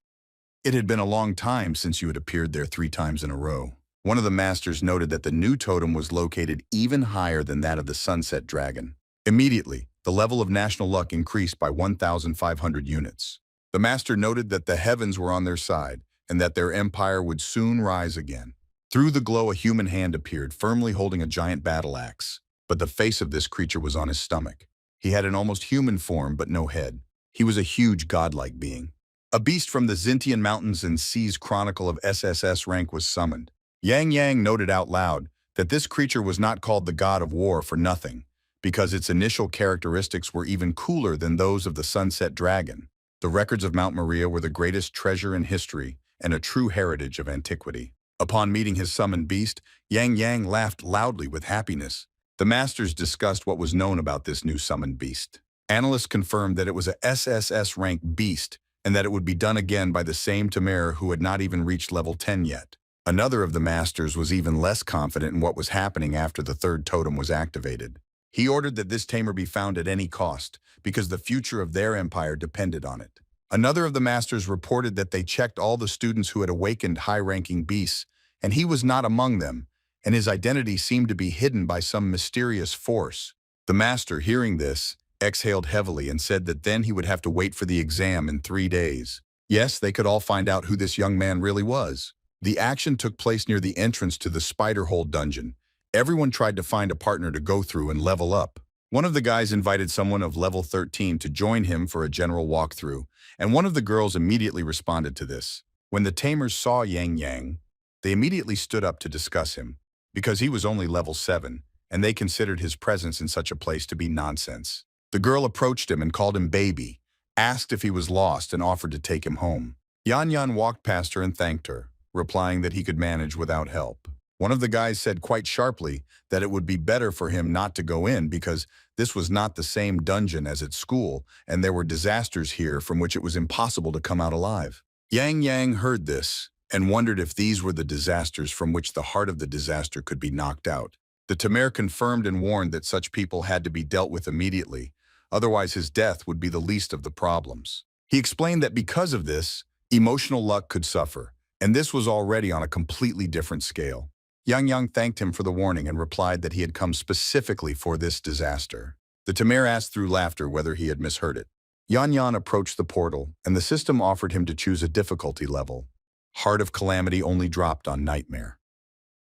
It had been a long time since you had appeared there 3 times in a row. One of the masters noted that the new totem was located even higher than that of the sunset dragon. Immediately, the level of national luck increased by 1,500 units. The master noted that the heavens were on their side and that their empire would soon rise again. Through the glow, a human hand appeared, firmly holding a giant battle axe. But the face of this creature was on his stomach. He had an almost human form, but no head. He was a huge godlike being. A beast from the Xintian Mountains and Seas Chronicle of SSS rank was summoned. Yangyang noted out loud that this creature was not called the god of war for nothing, because its initial characteristics were even cooler than those of the sunset dragon. The records of Mount Maria were the greatest treasure in history and a true heritage of antiquity. Upon meeting his summoned beast, Yangyang laughed loudly with happiness. The masters discussed what was known about this new summoned beast. Analysts confirmed that it was a SSS rank beast and that it would be done again by the same tamer who had not even reached level 10 yet. Another of the masters was even less confident in what was happening after the third totem was activated. He ordered that this tamer be found at any cost, because the future of their empire depended on it. Another of the masters reported that they checked all the students who had awakened high-ranking beasts, and he was not among them, and his identity seemed to be hidden by some mysterious force. The master, hearing this, exhaled heavily and said that then he would have to wait for the exam in 3 days. Yes, they could all find out who this young man really was. The action took place near the entrance to the spider hole dungeon. Everyone tried to find a partner to go through and level up. One of the guys invited someone of level 13 to join him for a general walkthrough, and one of the girls immediately responded to this. When the tamers saw Yangyang, they immediately stood up to discuss him, because he was only level 7, and they considered his presence in such a place to be nonsense. The girl approached him and called him baby, asked if he was lost, and offered to take him home. Yanyan walked past her and thanked her, replying that he could manage without help. One of the guys said quite sharply that it would be better for him not to go in because this was not the same dungeon as at school, and there were disasters here from which it was impossible to come out alive. Yangyang heard this and wondered if these were the disasters from which the heart of the disaster could be knocked out. The tamer confirmed and warned that such people had to be dealt with immediately, otherwise his death would be the least of the problems. He explained that because of this, emotional luck could suffer, and this was already on a completely different scale. Yangyang thanked him for the warning and replied that he had come specifically for this disaster. The tamer asked through laughter whether he had misheard it. Yanyan approached the portal, and the system offered him to choose a difficulty level. Heart of Calamity only dropped on Nightmare.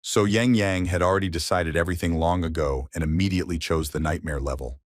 So Yangyang had already decided everything long ago and immediately chose the Nightmare level.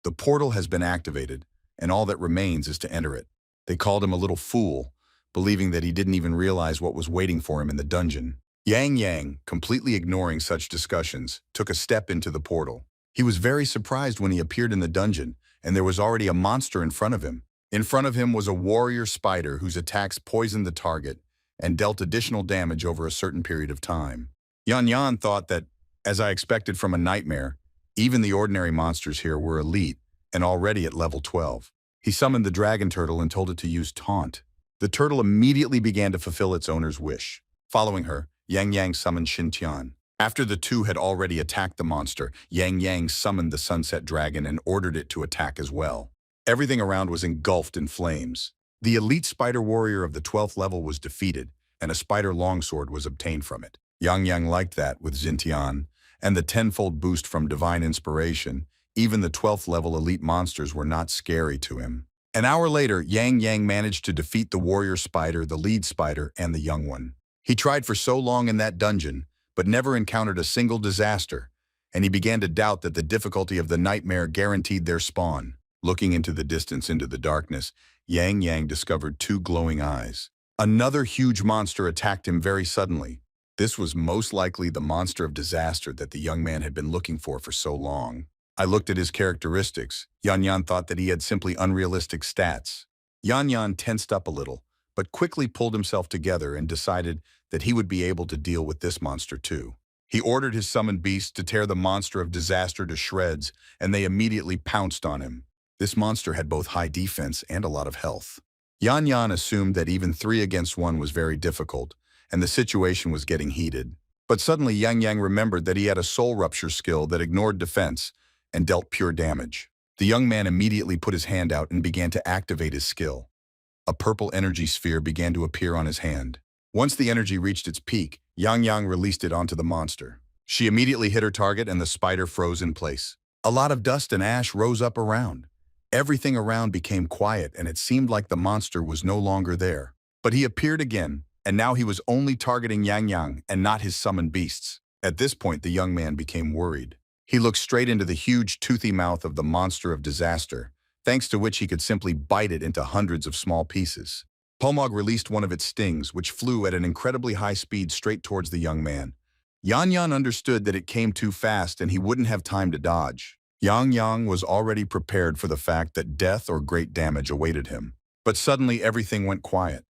The portal has been activated, and all that remains is to enter it. They called him a little fool, believing that he didn't even realize what was waiting for him in the dungeon. Yangyang, completely ignoring such discussions, took a step into the portal. He was very surprised when he appeared in the dungeon, and there was already a monster in front of him. In front of him was a warrior spider whose attacks poisoned the target and dealt additional damage over a certain period of time. Yanyan thought that, as I expected from a nightmare, even the ordinary monsters here were elite and already at level 12. He summoned the dragon turtle and told it to use taunt. The turtle immediately began to fulfill its owner's wish. Following her, Yangyang summoned Xintian. After the two had already attacked the monster, Yangyang summoned the sunset dragon and ordered it to attack as well. Everything around was engulfed in flames. The elite spider warrior of the 12th level was defeated, and a spider longsword was obtained from it. Yangyang liked that with Xintian, and the tenfold boost from divine inspiration. Even the 12th level elite monsters were not scary to him. An hour later, Yangyang managed to defeat the warrior spider, the lead spider, and the young one. He tried for so long in that dungeon, but never encountered a single disaster, and he began to doubt that the difficulty of the nightmare guaranteed their spawn. Looking into the distance, into the darkness, Yangyang discovered 2 glowing eyes. Another huge monster attacked him very suddenly. This was most likely the monster of disaster that the young man had been looking for so long. I looked at his characteristics. Yanyan thought that he had simply unrealistic stats. Yanyan tensed up a little, but quickly pulled himself together and decided that he would be able to deal with this monster too. He ordered his summoned beasts to tear the monster of disaster to shreds, and they immediately pounced on him. This monster had both high defense and a lot of health. Yanyan assumed that even 3 against 1 was very difficult, and the situation was getting heated. But suddenly Yangyang remembered that he had a soul rupture skill that ignored defense and dealt pure damage. The young man immediately put his hand out and began to activate his skill. A purple energy sphere began to appear on his hand. Once the energy reached its peak, Yangyang released it onto the monster. She immediately hit her target and the spider froze in place. A lot of dust and ash rose up around. Everything around became quiet and it seemed like the monster was no longer there. But he appeared again, and now he was only targeting Yangyang and not his summoned beasts. At this point, the young man became worried. He looked straight into the huge, toothy mouth of the monster of disaster, thanks to which he could simply bite it into hundreds of small pieces. Pomog released one of its stings, which flew at an incredibly high speed straight towards the young man. Yanyan understood that it came too fast and he wouldn't have time to dodge. Yangyang was already prepared for the fact that death or great damage awaited him. But suddenly everything went quiet.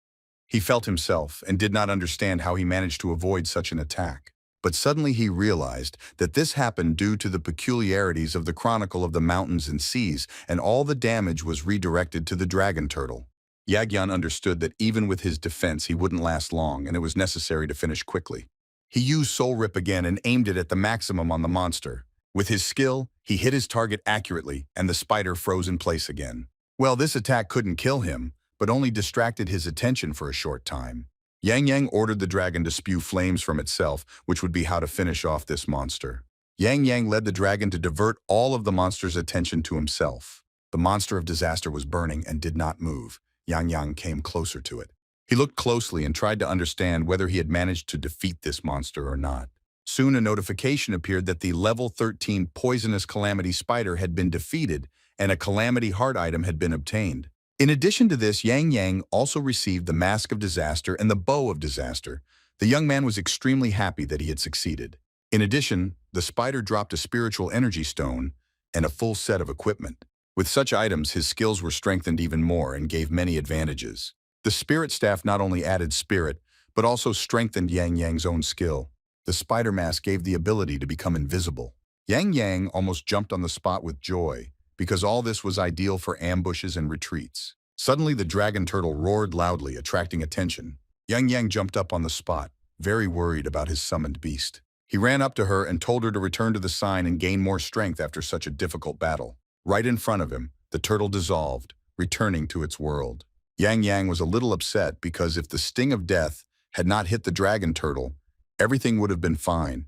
He felt himself and did not understand how he managed to avoid such an attack. But suddenly he realized that this happened due to the peculiarities of the chronicle of the mountains and seas, and all the damage was redirected to the dragon turtle. Yangyang understood that even with his defense he wouldn't last long and it was necessary to finish quickly. He used Soul Rip again and aimed it at the maximum on the monster. With his skill, he hit his target accurately and the spider froze in place again. Well, this attack couldn't kill him, but only distracted his attention for a short time. Yangyang ordered the dragon to spew flames from itself, which would be how to finish off this monster. Yangyang led the dragon to divert all of the monster's attention to himself. The monster of disaster was burning and did not move. Yangyang came closer to it. He looked closely and tried to understand whether he had managed to defeat this monster or not. Soon a notification appeared that the level 13 poisonous calamity spider had been defeated and a calamity heart item had been obtained. In addition to this, Yangyang also received the mask of disaster and the bow of disaster. The young man was extremely happy that he had succeeded. In addition, the spider dropped a spiritual energy stone and a full set of equipment. With such items, his skills were strengthened even more and gave many advantages. The spirit staff not only added spirit, but also strengthened Yangyang's own skill. The spider mask gave the ability to become invisible. Yangyang almost jumped on the spot with joy, because all this was ideal for ambushes and retreats. Suddenly the dragon turtle roared loudly, attracting attention. Yangyang jumped up on the spot, very worried about his summoned beast. He ran up to her and told her to return to the sign and gain more strength after such a difficult battle. Right in front of him, the turtle dissolved, returning to its world. Yangyang was a little upset because if the sting of death had not hit the dragon turtle, everything would have been fine.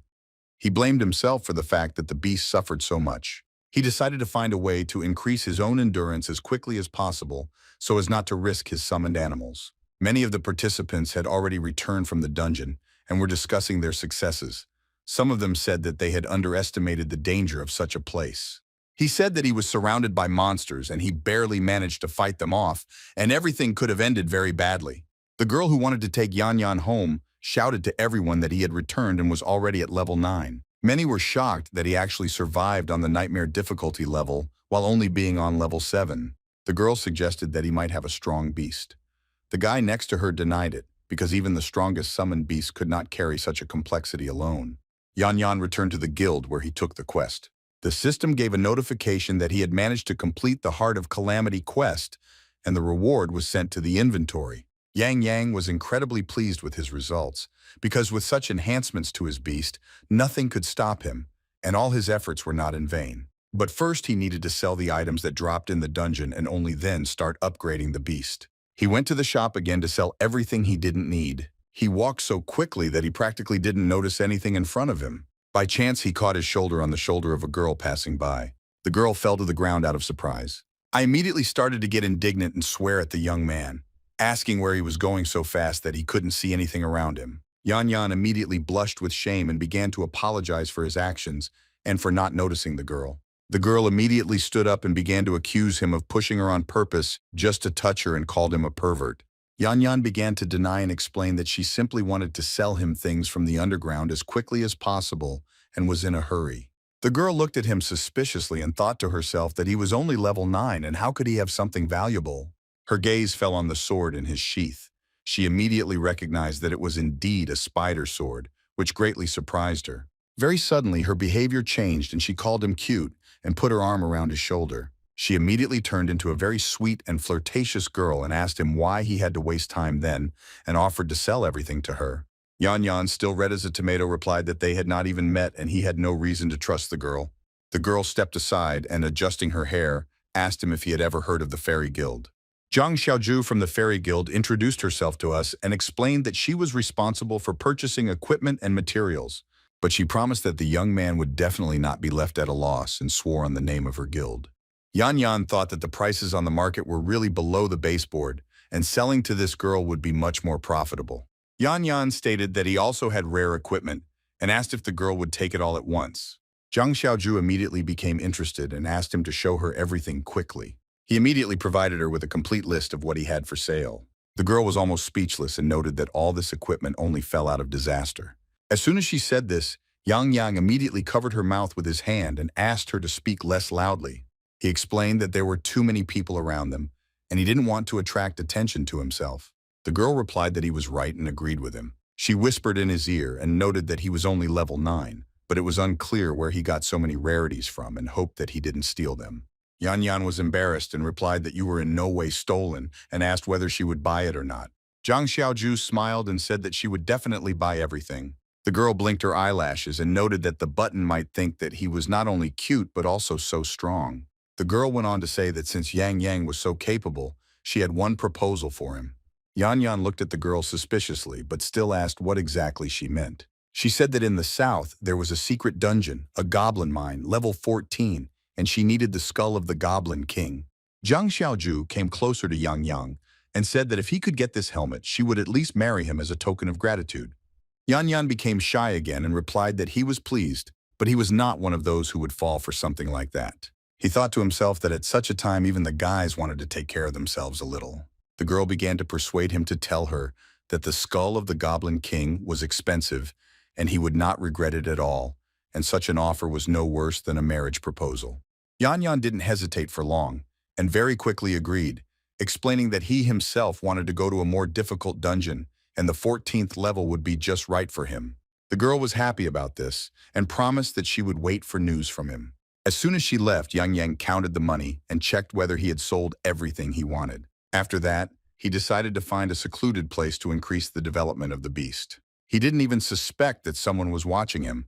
He blamed himself for the fact that the beast suffered so much. He decided to find a way to increase his own endurance as quickly as possible so as not to risk his summoned animals. Many of the participants had already returned from the dungeon and were discussing their successes. Some of them said that they had underestimated the danger of such a place. He said that he was surrounded by monsters and he barely managed to fight them off, and everything could have ended very badly. The girl who wanted to take Yanyan home shouted to everyone that he had returned and was already at level 9. Many were shocked that he actually survived on the nightmare difficulty level while only being on level 7. The girl suggested that he might have a strong beast. The guy next to her denied it, because even the strongest summoned beast could not carry such a complexity alone. Yanyan returned to the guild where he took the quest. The system gave a notification that he had managed to complete the Heart of Calamity quest, and the reward was sent to the inventory. Yangyang was incredibly pleased with his results, because with such enhancements to his beast, nothing could stop him, and all his efforts were not in vain. But first he needed to sell the items that dropped in the dungeon and only then start upgrading the beast. He went to the shop again to sell everything he didn't need. He walked so quickly that he practically didn't notice anything in front of him. By chance, he caught his shoulder on the shoulder of a girl passing by. The girl fell to the ground out of surprise. I immediately started to get indignant and swear at the young man, asking where he was going so fast that he couldn't see anything around him. Yanyan immediately blushed with shame and began to apologize for his actions and for not noticing the girl. The girl immediately stood up and began to accuse him of pushing her on purpose just to touch her and called him a pervert. Yanyan began to deny and explain that she simply wanted to sell him things from the underground as quickly as possible and was in a hurry. The girl looked at him suspiciously and thought to herself that he was only level 9 and how could he have something valuable? Her gaze fell on the sword in his sheath. She immediately recognized that it was indeed a spider sword, which greatly surprised her. Very suddenly, her behavior changed and she called him cute and put her arm around his shoulder. She immediately turned into a very sweet and flirtatious girl and asked him why he had to waste time then and offered to sell everything to her. Yanyan, still red as a tomato, replied that they had not even met and he had no reason to trust the girl. The girl stepped aside and, adjusting her hair, asked him if he had ever heard of the Fairy Guild. Zhang Xiaozhu from the Fairy Guild introduced herself to us and explained that she was responsible for purchasing equipment and materials, but she promised that the young man would definitely not be left at a loss and swore on the name of her guild. Yangyang thought that the prices on the market were really below the baseboard, and selling to this girl would be much more profitable. Yangyang stated that he also had rare equipment and asked if the girl would take it all at once. Zhang Xiaozhu immediately became interested and asked him to show her everything quickly. He immediately provided her with a complete list of what he had for sale. The girl was almost speechless and noted that all this equipment only fell out of disaster. As soon as she said this, Yangyang immediately covered her mouth with his hand and asked her to speak less loudly. He explained that there were too many people around them, and he didn't want to attract attention to himself. The girl replied that he was right and agreed with him. She whispered in his ear and noted that he was only level 9, but it was unclear where he got so many rarities from and hoped that he didn't steal them. Yanyan was embarrassed and replied that you were in no way stolen and asked whether she would buy it or not. Zhang Xiaozhu smiled and said that she would definitely buy everything. The girl blinked her eyelashes and noted that the button might think that he was not only cute but also so strong. The girl went on to say that since Yangyang was so capable, she had one proposal for him. Yanyan looked at the girl suspiciously but still asked what exactly she meant. She said that in the south there was a secret dungeon, a goblin mine, level 14, and she needed the skull of the Goblin King. Zhang Xiaozhu came closer to Yangyang and said that if he could get this helmet, she would at least marry him as a token of gratitude. Yanyan became shy again and replied that he was pleased, but he was not one of those who would fall for something like that. He thought to himself that at such a time even the guys wanted to take care of themselves a little. The girl began to persuade him to tell her that the skull of the Goblin King was expensive and he would not regret it at all, and such an offer was no worse than a marriage proposal. Yanyan didn't hesitate for long, and very quickly agreed, explaining that he himself wanted to go to a more difficult dungeon, and the 14th level would be just right for him. The girl was happy about this, and promised that she would wait for news from him. As soon as she left, Yangyang counted the money and checked whether he had sold everything he wanted. After that, he decided to find a secluded place to increase the development of the beast. He didn't even suspect that someone was watching him.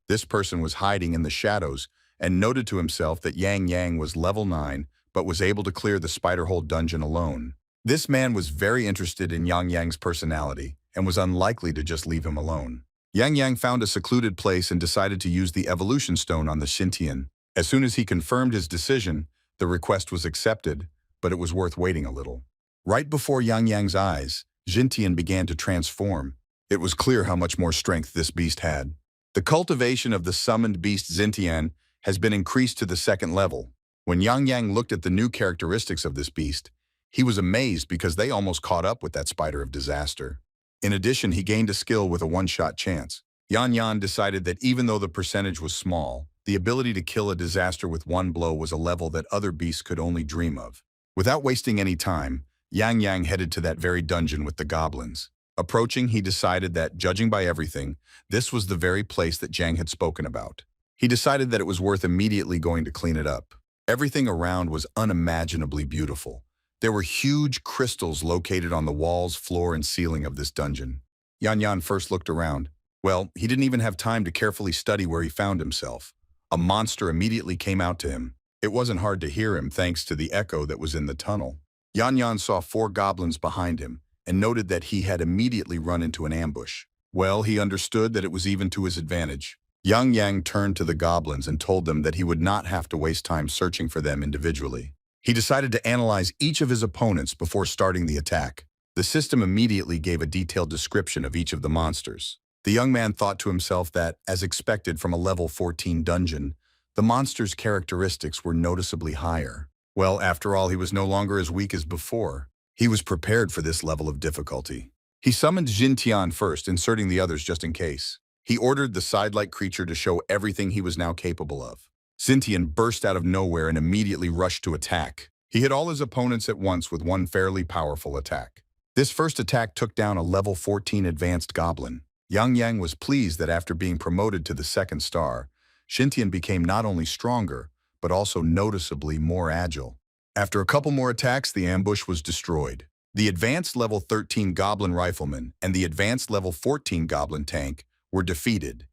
This person was hiding in the shadows and noted to himself that Yangyang was level 9 but was able to clear the spider hole dungeon alone. This man was very interested in Yangyang's personality and was unlikely to just leave him alone. Yangyang found a secluded place and decided to use the evolution stone on the Xintian. As soon as he confirmed his decision, the request was accepted, but it was worth waiting a little. Right before Yangyang's eyes, Xintian began to transform. It was clear how much more strength this beast had. The cultivation of the summoned beast Xintian has been increased to the 2nd level. When Yangyang looked at the new characteristics of this beast, he was amazed because they almost caught up with that spider of disaster. In addition, he gained a skill with a one-shot chance. Yanyan decided that even though the percentage was small, the ability to kill a disaster with one blow was a level that other beasts could only dream of. Without wasting any time, Yangyang headed to that very dungeon with the goblins. Approaching, he decided that, judging by everything, this was the very place that Zhang had spoken about. He decided that it was worth immediately going to clean it up. Everything around was unimaginably beautiful. There were huge crystals located on the walls, floor, and ceiling of this dungeon. Yanyan first looked around. Well, he didn't even have time to carefully study where he found himself. A monster immediately came out to him. It wasn't hard to hear him thanks to the echo that was in the tunnel. Yanyan saw 4 goblins behind him and noted that he had immediately run into an ambush. Well, he understood that it was even to his advantage. Yangyang turned to the goblins and told them that he would not have to waste time searching for them individually. He decided to analyze each of his opponents before starting the attack. The system immediately gave a detailed description of each of the monsters. The young man thought to himself that, as expected from a level 14 dungeon, the monster's characteristics were noticeably higher. Well, after all, he was no longer as weak as before. He was prepared for this level of difficulty. He summoned Xintian first, inserting the others just in case. He ordered the side-like creature to show everything he was now capable of. Xintian burst out of nowhere and immediately rushed to attack. He hit all his opponents at once with one fairly powerful attack. This first attack took down a level 14 advanced goblin. Yangyang was pleased that after being promoted to the 2nd star, Xintian became not only stronger, but also noticeably more agile. After a couple more attacks, the ambush was destroyed. The advanced level 13 goblin rifleman and the advanced level 14 goblin tank were defeated.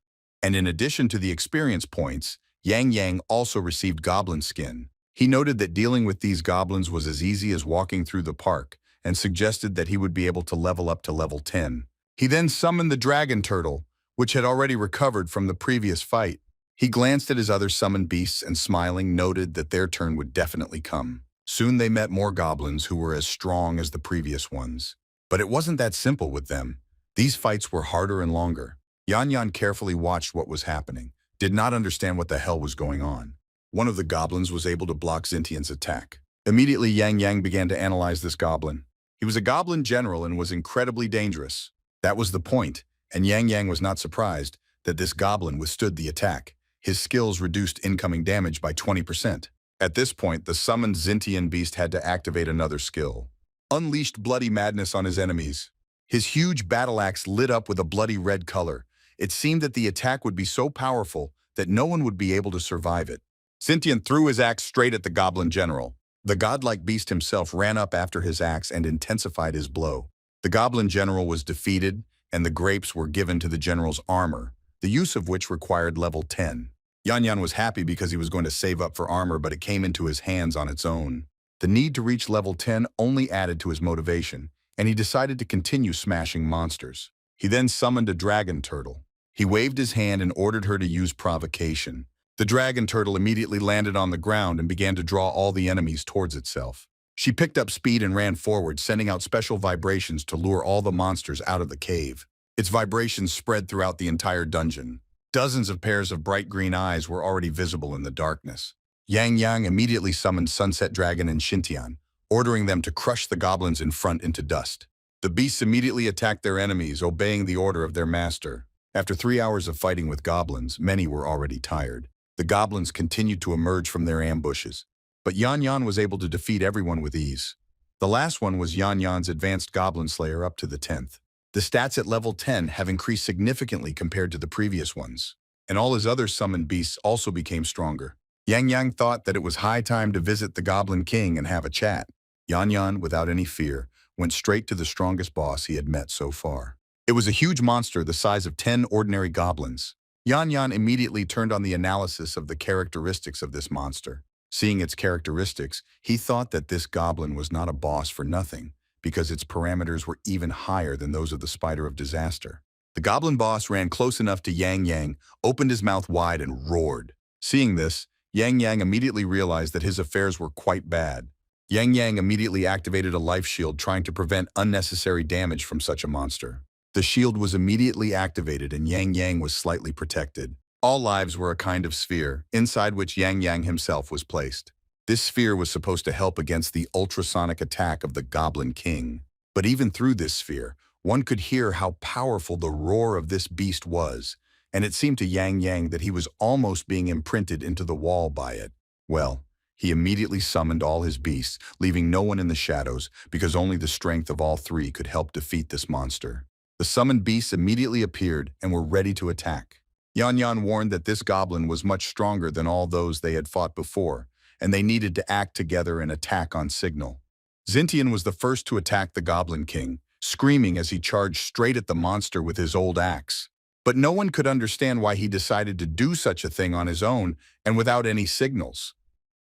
And in addition to the experience points, Yangyang also received goblin skin. He noted that dealing with these goblins was as easy as walking through the park and suggested that he would be able to level up to level 10. He then summoned the dragon turtle, which had already recovered from the previous fight. He glanced at his other summoned beasts and smiling noted that their turn would definitely come. Soon they met more goblins who were as strong as the previous ones. But it wasn't that simple with them. These fights were harder and longer. Yangyang carefully watched what was happening, did not understand what the hell was going on. One of the goblins was able to block Xintian's attack. Immediately, Yangyang began to analyze this goblin. He was a goblin general and was incredibly dangerous. That was the point, and Yangyang was not surprised that this goblin withstood the attack. His skills reduced incoming damage by 20%. At this point, the summoned Xintian beast had to activate another skill. Unleashed bloody madness on his enemies. His huge battle axe lit up with a bloody red color. It seemed that the attack would be so powerful that no one would be able to survive it. Xintian threw his axe straight at the goblin general. The godlike beast himself ran up after his axe and intensified his blow. The goblin general was defeated, and the grapes were given to the general's armor, the use of which required level 10. Yangyang was happy because he was going to save up for armor, but it came into his hands on its own. The need to reach level 10 only added to his motivation, and he decided to continue smashing monsters. He then summoned a dragon turtle. He waved his hand and ordered her to use provocation. The dragon turtle immediately landed on the ground and began to draw all the enemies towards itself. She picked up speed and ran forward, sending out special vibrations to lure all the monsters out of the cave. Its vibrations spread throughout the entire dungeon. Dozens of pairs of bright green eyes were already visible in the darkness. Yangyang immediately summoned Sunset Dragon and Xintian, ordering them to crush the goblins in front into dust. The beasts immediately attacked their enemies, obeying the order of their master. After 3 hours of fighting with goblins, many were already tired. The goblins continued to emerge from their ambushes, but Yangyang was able to defeat everyone with ease. The last one was Yangyang's advanced goblin slayer up to the 10th. The stats at level 10 have increased significantly compared to the previous ones, and all his other summoned beasts also became stronger. Yangyang thought that it was high time to visit the Goblin King and have a chat. Yangyang, without any fear, went straight to the strongest boss he had met so far. It was a huge monster the size of 10 ordinary goblins. Yangyang immediately turned on the analysis of the characteristics of this monster. Seeing its characteristics, he thought that this goblin was not a boss for nothing, because its parameters were even higher than those of the Spider of Disaster. The goblin boss ran close enough to Yangyang, opened his mouth wide and roared. Seeing this, Yangyang immediately realized that his affairs were quite bad. Yangyang immediately activated a life shield trying to prevent unnecessary damage from such a monster. The shield was immediately activated and Yangyang was slightly protected. All lives were a kind of sphere, inside which Yangyang himself was placed. This sphere was supposed to help against the ultrasonic attack of the Goblin King. But even through this sphere, one could hear how powerful the roar of this beast was, and it seemed to Yangyang that he was almost being imprinted into the wall by it. Well, he immediately summoned all his beasts, leaving no one in the shadows, because only the strength of all three could help defeat this monster. The summoned beasts immediately appeared and were ready to attack. Yangyang warned that this goblin was much stronger than all those they had fought before, and they needed to act together and attack on signal. Xintian was the first to attack the Goblin King, screaming as he charged straight at the monster with his old axe. But no one could understand why he decided to do such a thing on his own and without any signals.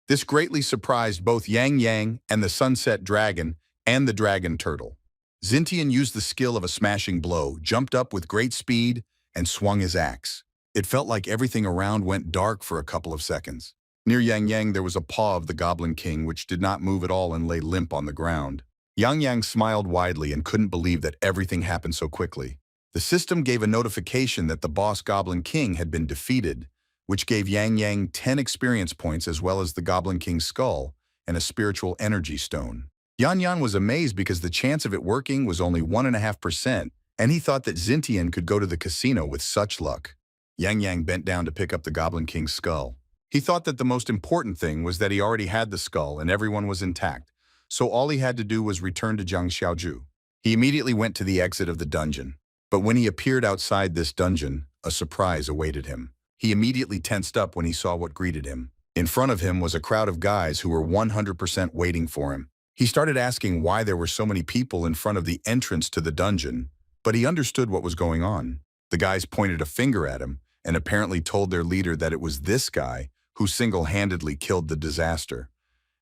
This greatly surprised both Yangyang and the Sunset Dragon and the Dragon Turtle. Xintian used the skill of a smashing blow, jumped up with great speed, and swung his axe. It felt like everything around went dark for a couple of seconds. Near Yangyang there was a paw of the Goblin King which did not move at all and lay limp on the ground. Yangyang smiled widely and couldn't believe that everything happened so quickly. The system gave a notification that the boss Goblin King had been defeated, which gave Yangyang 10 experience points as well as the Goblin King's skull and a spiritual energy stone. Yangyang was amazed because the chance of it working was only 1.5%, and he thought that Xintian could go to the casino with such luck. Yangyang bent down to pick up the Goblin King's skull. He thought that the most important thing was that he already had the skull and everyone was intact, so all he had to do was return to Zhang Xiaoju. He immediately went to the exit of the dungeon. But when he appeared outside this dungeon, a surprise awaited him. He immediately tensed up when he saw what greeted him. In front of him was a crowd of guys who were 100% waiting for him. He started asking why there were so many people in front of the entrance to the dungeon, but he understood what was going on. The guys pointed a finger at him and apparently told their leader that it was this guy who single-handedly killed the disaster.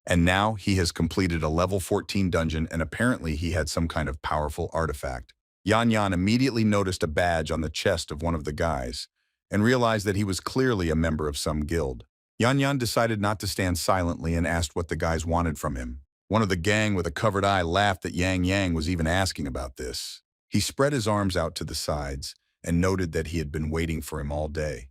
And now he has completed a level 14 dungeon and apparently he had some kind of powerful artifact. Yangyang immediately noticed a badge on the chest of one of the guys and realized that he was clearly a member of some guild. Yangyang decided not to stand silently and asked what the guys wanted from him. One of the gang with a covered eye laughed that Yangyang was even asking about this. He spread his arms out to the sides and noted that he had been waiting for him all day.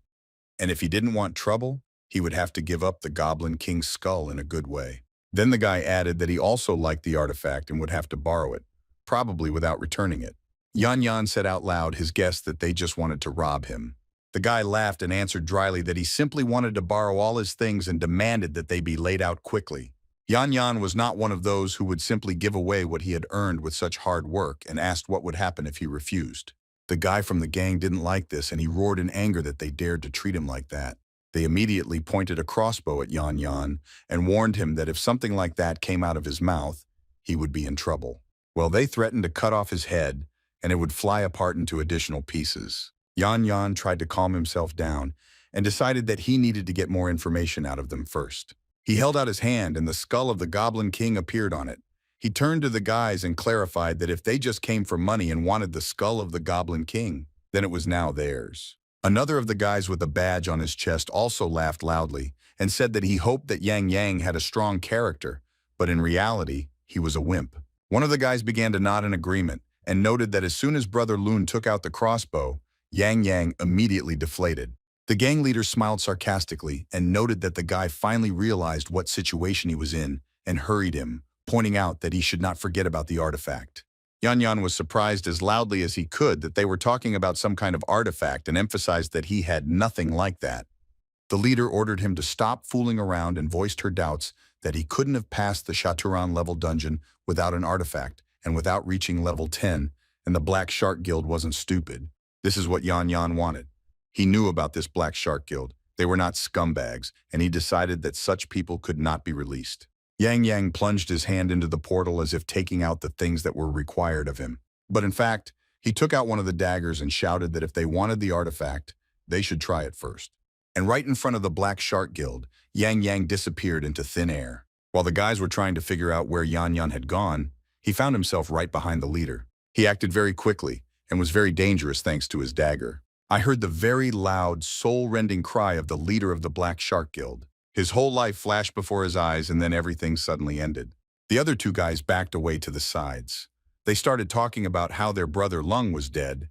And if he didn't want trouble, he would have to give up the Goblin King's skull in a good way. Then the guy added that he also liked the artifact and would have to borrow it, probably without returning it. Yanyan said out loud his guess that they just wanted to rob him. The guy laughed and answered dryly that he simply wanted to borrow all his things and demanded that they be laid out quickly. Yanyan was not one of those who would simply give away what he had earned with such hard work and asked what would happen if he refused. The guy from the gang didn't like this and he roared in anger that they dared to treat him like that. They immediately pointed a crossbow at Yanyan and warned him that if something like that came out of his mouth, he would be in trouble. Well, they threatened to cut off his head and it would fly apart into additional pieces. Yanyan tried to calm himself down and decided that he needed to get more information out of them first. He held out his hand and the skull of the Goblin King appeared on it. He turned to the guys and clarified that if they just came for money and wanted the skull of the Goblin King, then it was now theirs. Another of the guys with a badge on his chest also laughed loudly and said that he hoped that Yangyang had a strong character, but in reality, he was a wimp. One of the guys began to nod in agreement and noted that as soon as Brother Loon took out the crossbow, Yangyang immediately deflated. The gang leader smiled sarcastically and noted that the guy finally realized what situation he was in and hurried him, pointing out that he should not forget about the artifact. Yanyan was surprised as loudly as he could that they were talking about some kind of artifact and emphasized that he had nothing like that. The leader ordered him to stop fooling around and voiced her doubts that he couldn't have passed the Shaturan level dungeon without an artifact and without reaching level 10, and the Black Shark Guild wasn't stupid. This is what Yanyan wanted. He knew about this Black Shark Guild. They were not scumbags, and he decided that such people could not be released. Yangyang plunged his hand into the portal as if taking out the things that were required of him. But in fact, he took out one of the daggers and shouted that if they wanted the artifact, they should try it first. And right in front of the Black Shark Guild, Yangyang disappeared into thin air. While the guys were trying to figure out where Yanyan had gone, he found himself right behind the leader. He acted very quickly and was very dangerous thanks to his dagger. I heard the very loud, soul-rending cry of the leader of the Black Shark Guild. His whole life flashed before his eyes and then everything suddenly ended. The other two guys backed away to the sides. They started talking about how their brother Lung was dead,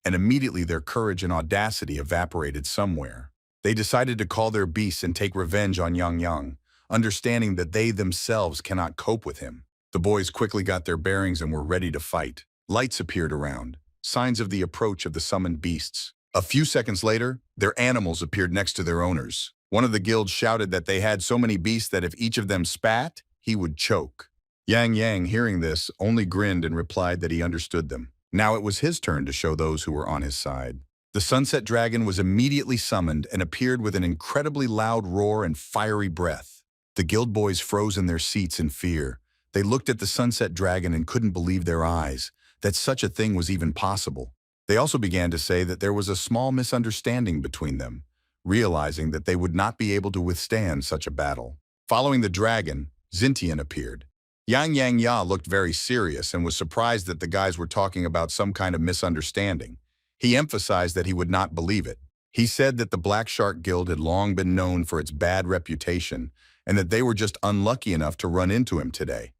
and immediately their courage and audacity evaporated somewhere. They decided to call their beasts and take revenge on Yangyang, understanding that they themselves cannot cope with him. The boys quickly got their bearings and were ready to fight. Lights appeared around, signs of the approach of the summoned beasts. A few seconds later, their animals appeared next to their owners. One of the guilds shouted that they had so many beasts that if each of them spat, he would choke. Yangyang, hearing this, only grinned and replied that he understood them. Now it was his turn to show those who were on his side. The Sunset Dragon was immediately summoned and appeared with an incredibly loud roar and fiery breath. The guild boys froze in their seats in fear. They looked at the Sunset Dragon and couldn't believe their eyes, that such a thing was even possible. They also began to say that there was a small misunderstanding between them, realizing that they would not be able to withstand such a battle. Following the dragon, Xintian appeared. Yangyang Ya looked very serious and was surprised that the guys were talking about some kind of misunderstanding. He emphasized that he would not believe it. He said that the Black Shark Guild had long been known for its bad reputation and that they were just unlucky enough to run into him today.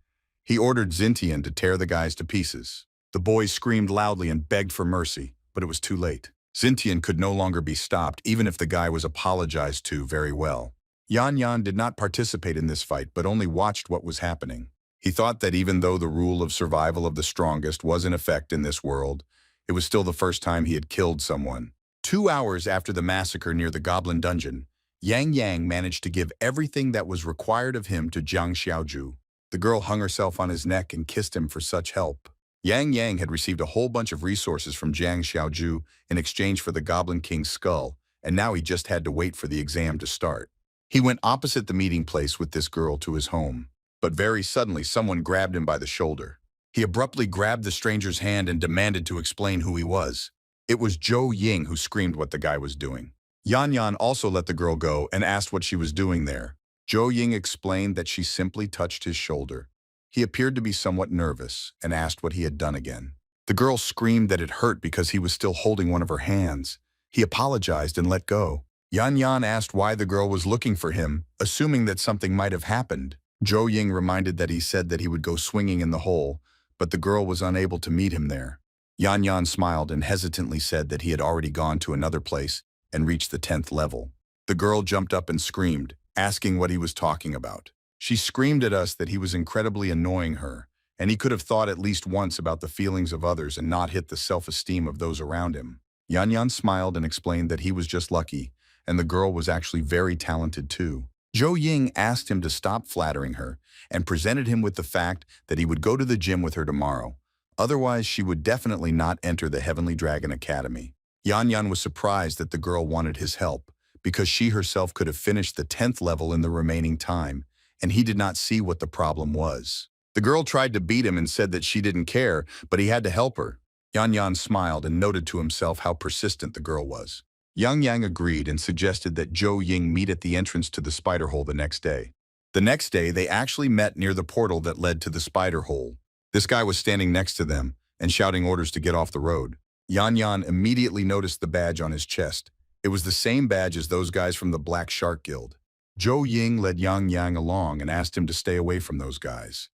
He ordered Xintian to tear the guys to pieces. The boys screamed loudly and begged for mercy, but it was too late. Xintian could no longer be stopped, even if the guy was apologized to very well. Yanyan did not participate in this fight, but only watched what was happening. He thought that even though the rule of survival of the strongest was in effect in this world, it was still the first time he had killed someone. 2 hours after the massacre near the Goblin Dungeon, Yangyang managed to give everything that was required of him to Jiang Xiaoju. The girl hung herself on his neck and kissed him for such help. Yangyang had received a whole bunch of resources from Jiang Xiaoju in exchange for the Goblin King's skull, and now he just had to wait for the exam to start. He went opposite the meeting place with this girl to his home, but very suddenly someone grabbed him by the shoulder. He abruptly grabbed the stranger's hand and demanded to explain who he was. It was Joe Ying who screamed what the guy was doing. Yanyan also let the girl go and asked what she was doing there. Joe Ying explained that she simply touched his shoulder. He appeared to be somewhat nervous and asked what he had done again. The girl screamed that it hurt because he was still holding one of her hands. He apologized and let go. Yangyang asked why the girl was looking for him, assuming that something might have happened. Joe Ying reminded that he said that he would go swinging in the hole, but the girl was unable to meet him there. Yangyang smiled and hesitantly said that he had already gone to another place and reached the 10th level. The girl jumped up and screamed, asking what he was talking about. She screamed at us that he was incredibly annoying her, and he could have thought at least once about the feelings of others and not hit the self-esteem of those around him. Yanyan smiled and explained that he was just lucky, and the girl was actually very talented too. Joe Ying asked him to stop flattering her and presented him with the fact that he would go to the gym with her tomorrow. Otherwise, she would definitely not enter the Heavenly Dragon Academy. Yanyan was surprised that the girl wanted his help, because she herself could have finished the 10th level in the remaining time, and he did not see what the problem was. The girl tried to beat him and said that she didn't care, but he had to help her. Yanyan smiled and noted to himself how persistent the girl was. Yangyang agreed and suggested that Joe Ying meet at the entrance to the spider hole the next day. The next day, they actually met near the portal that led to the spider hole. This guy was standing next to them and shouting orders to get off the road. Yanyan immediately noticed the badge on his chest. It was the same badge as those guys from the Black Shark Guild. Joe Ying led Yangyang along and asked him to stay away from those guys.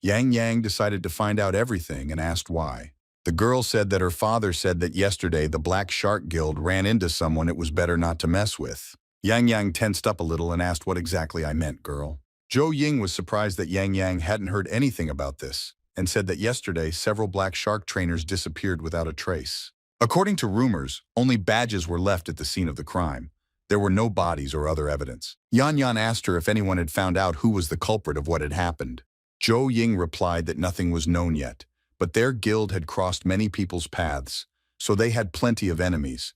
Yangyang decided to find out everything and asked why. The girl said that her father said that yesterday the Black Shark Guild ran into someone it was better not to mess with. Yangyang tensed up a little and asked what exactly I meant, girl. Joe Ying was surprised that Yangyang hadn't heard anything about this and said that yesterday several Black Shark trainers disappeared without a trace. According to rumors, only badges were left at the scene of the crime. There were no bodies or other evidence. Yanyan asked her if anyone had found out who was the culprit of what had happened. Joe Ying replied that nothing was known yet, but their guild had crossed many people's paths, so they had plenty of enemies,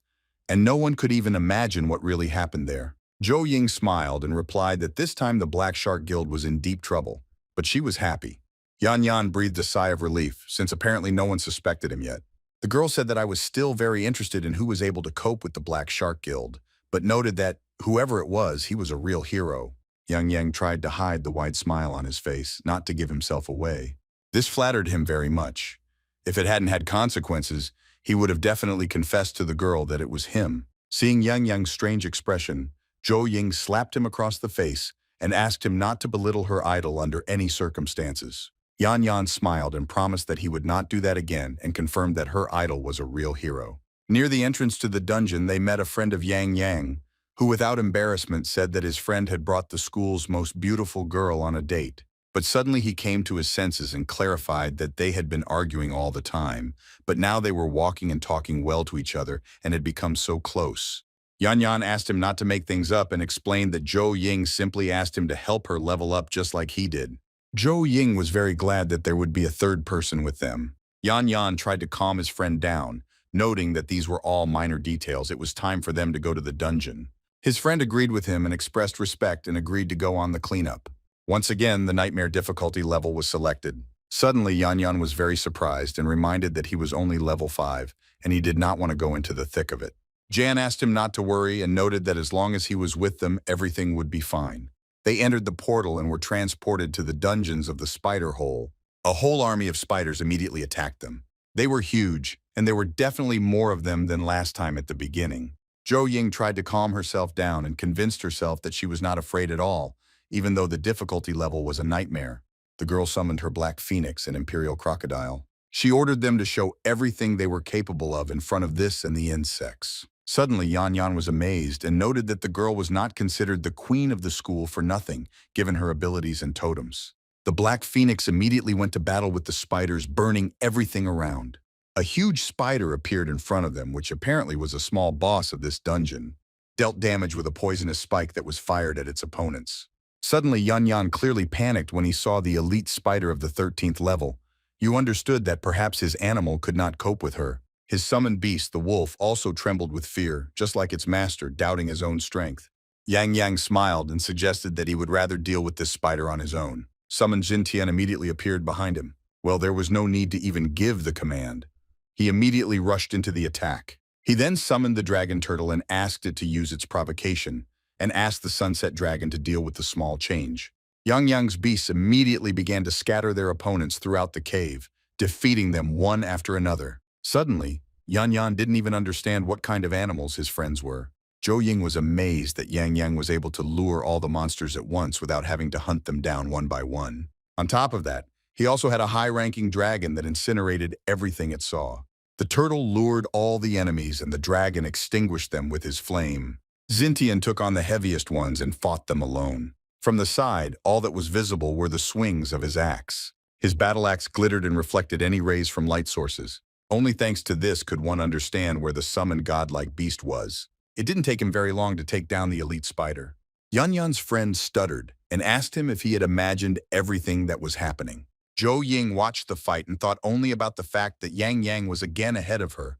and no one could even imagine what really happened there. Joe Ying smiled and replied that this time the Black Shark Guild was in deep trouble, but she was happy. Yanyan breathed a sigh of relief, since apparently no one suspected him yet. The girl said that I was still very interested in who was able to cope with the Black Shark Guild, but noted that, whoever it was, he was a real hero. Yangyang tried to hide the wide smile on his face, not to give himself away. This flattered him very much. If it hadn't had consequences, he would have definitely confessed to the girl that it was him. Seeing Yangyang's strange expression, Joe Ying slapped him across the face and asked him not to belittle her idol under any circumstances. Yanyan smiled and promised that he would not do that again and confirmed that her idol was a real hero. Near the entrance to the dungeon, they met a friend of Yangyang, who without embarrassment said that his friend had brought the school's most beautiful girl on a date. But suddenly he came to his senses and clarified that they had been arguing all the time, but now they were walking and talking well to each other and had become so close. Yanyan asked him not to make things up and explained that Joe Ying simply asked him to help her level up just like he did. Joe Ying was very glad that there would be a third person with them. Yanyan tried to calm his friend down, noting that these were all minor details. It was time for them to go to the dungeon. His friend agreed with him and expressed respect and agreed to go on the cleanup. Once again, the nightmare difficulty level was selected. Suddenly, Yanyan was very surprised and reminded that he was only level 5, and he did not want to go into the thick of it. Jan asked him not to worry and noted that as long as he was with them, everything would be fine. They entered the portal and were transported to the dungeons of the spider hole. A whole army of spiders immediately attacked them. They were huge, and there were definitely more of them than last time at the beginning. Joe Ying tried to calm herself down and convinced herself that she was not afraid at all, even though the difficulty level was a nightmare. The girl summoned her black phoenix and imperial crocodile. She ordered them to show everything they were capable of in front of this and the insects. Suddenly, Yanyan was amazed and noted that the girl was not considered the queen of the school for nothing, given her abilities and totems. The Black Phoenix immediately went to battle with the spiders, burning everything around. A huge spider appeared in front of them, which apparently was a small boss of this dungeon, dealt damage with a poisonous spike that was fired at its opponents. Suddenly, Yanyan clearly panicked when he saw the elite spider of the 13th level. You understood that perhaps his animal could not cope with her. His summoned beast, the wolf, also trembled with fear, just like its master, doubting his own strength. Yangyang smiled and suggested that he would rather deal with this spider on his own. Summoned Jintian immediately appeared behind him. Well, there was no need to even give the command. He immediately rushed into the attack. He then summoned the dragon turtle and asked it to use its provocation, and asked the Sunset Dragon to deal with the small change. Yangyang's beasts immediately began to scatter their opponents throughout the cave, defeating them one after another. Suddenly, Yangyang didn't even understand what kind of animals his friends were. Joe Ying was amazed that Yangyang was able to lure all the monsters at once without having to hunt them down one by one. On top of that, he also had a high-ranking dragon that incinerated everything it saw. The turtle lured all the enemies and the dragon extinguished them with his flame. Xintian took on the heaviest ones and fought them alone. From the side, all that was visible were the swings of his axe. His battle axe glittered and reflected any rays from light sources. Only thanks to this could one understand where the summoned godlike beast was. It didn't take him very long to take down the elite spider. Yanyan's friend stuttered and asked him if he had imagined everything that was happening. Joe Ying watched the fight and thought only about the fact that Yangyang was again ahead of her,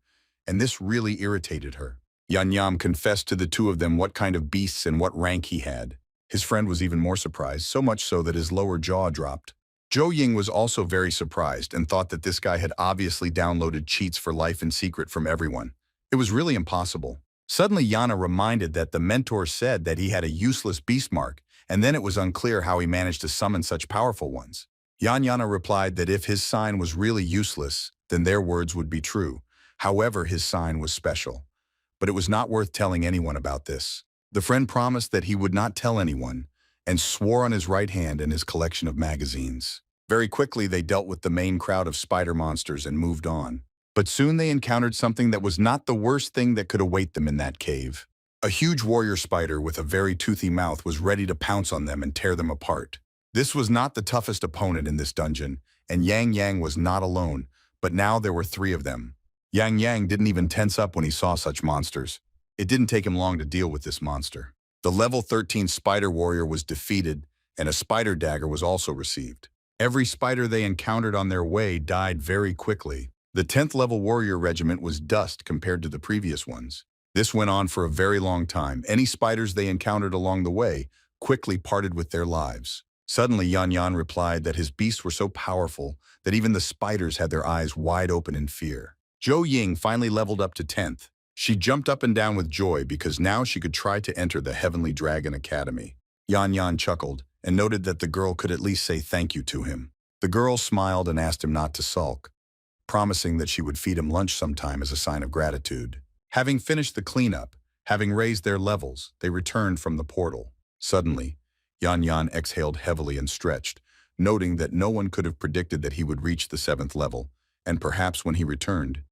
and this really irritated her. Yangyang confessed to the two of them what kind of beasts and what rank he had. His friend was even more surprised, so much so that his lower jaw dropped. Joe Ying was also very surprised and thought that this guy had obviously downloaded cheats for life in secret from everyone. It was really impossible. Suddenly Yana reminded that the mentor said that he had a useless beast mark, and then it was unclear how he managed to summon such powerful ones. Yana replied that if his sign was really useless, then their words would be true. However, his sign was special. But it was not worth telling anyone about this. The friend promised that he would not tell anyone, and swore on his right hand and his collection of magazines. Very quickly they dealt with the main crowd of spider monsters and moved on. But soon they encountered something that was not the worst thing that could await them in that cave. A huge warrior spider with a very toothy mouth was ready to pounce on them and tear them apart. This was not the toughest opponent in this dungeon, and Yangyang was not alone, but now there were three of them. Yangyang didn't even tense up when he saw such monsters. It didn't take him long to deal with this monster. The level 13 spider warrior was defeated, and a spider dagger was also received. Every spider they encountered on their way died very quickly. The 10th level warrior regiment was dust compared to the previous ones. This went on for a very long time. Any spiders they encountered along the way quickly parted with their lives. Suddenly Yanyan replied that his beasts were so powerful that even the spiders had their eyes wide open in fear. Joe Ying finally leveled up to 10th. She jumped up and down with joy because now she could try to enter the Heavenly Dragon Academy. Yanyan chuckled and noted that the girl could at least say thank you to him. The girl smiled and asked him not to sulk, promising that she would feed him lunch sometime as a sign of gratitude. Having finished the cleanup, having raised their levels, they returned from the portal. Suddenly, Yanyan exhaled heavily and stretched, noting that no one could have predicted that he would reach the 7th level, and perhaps when he returned,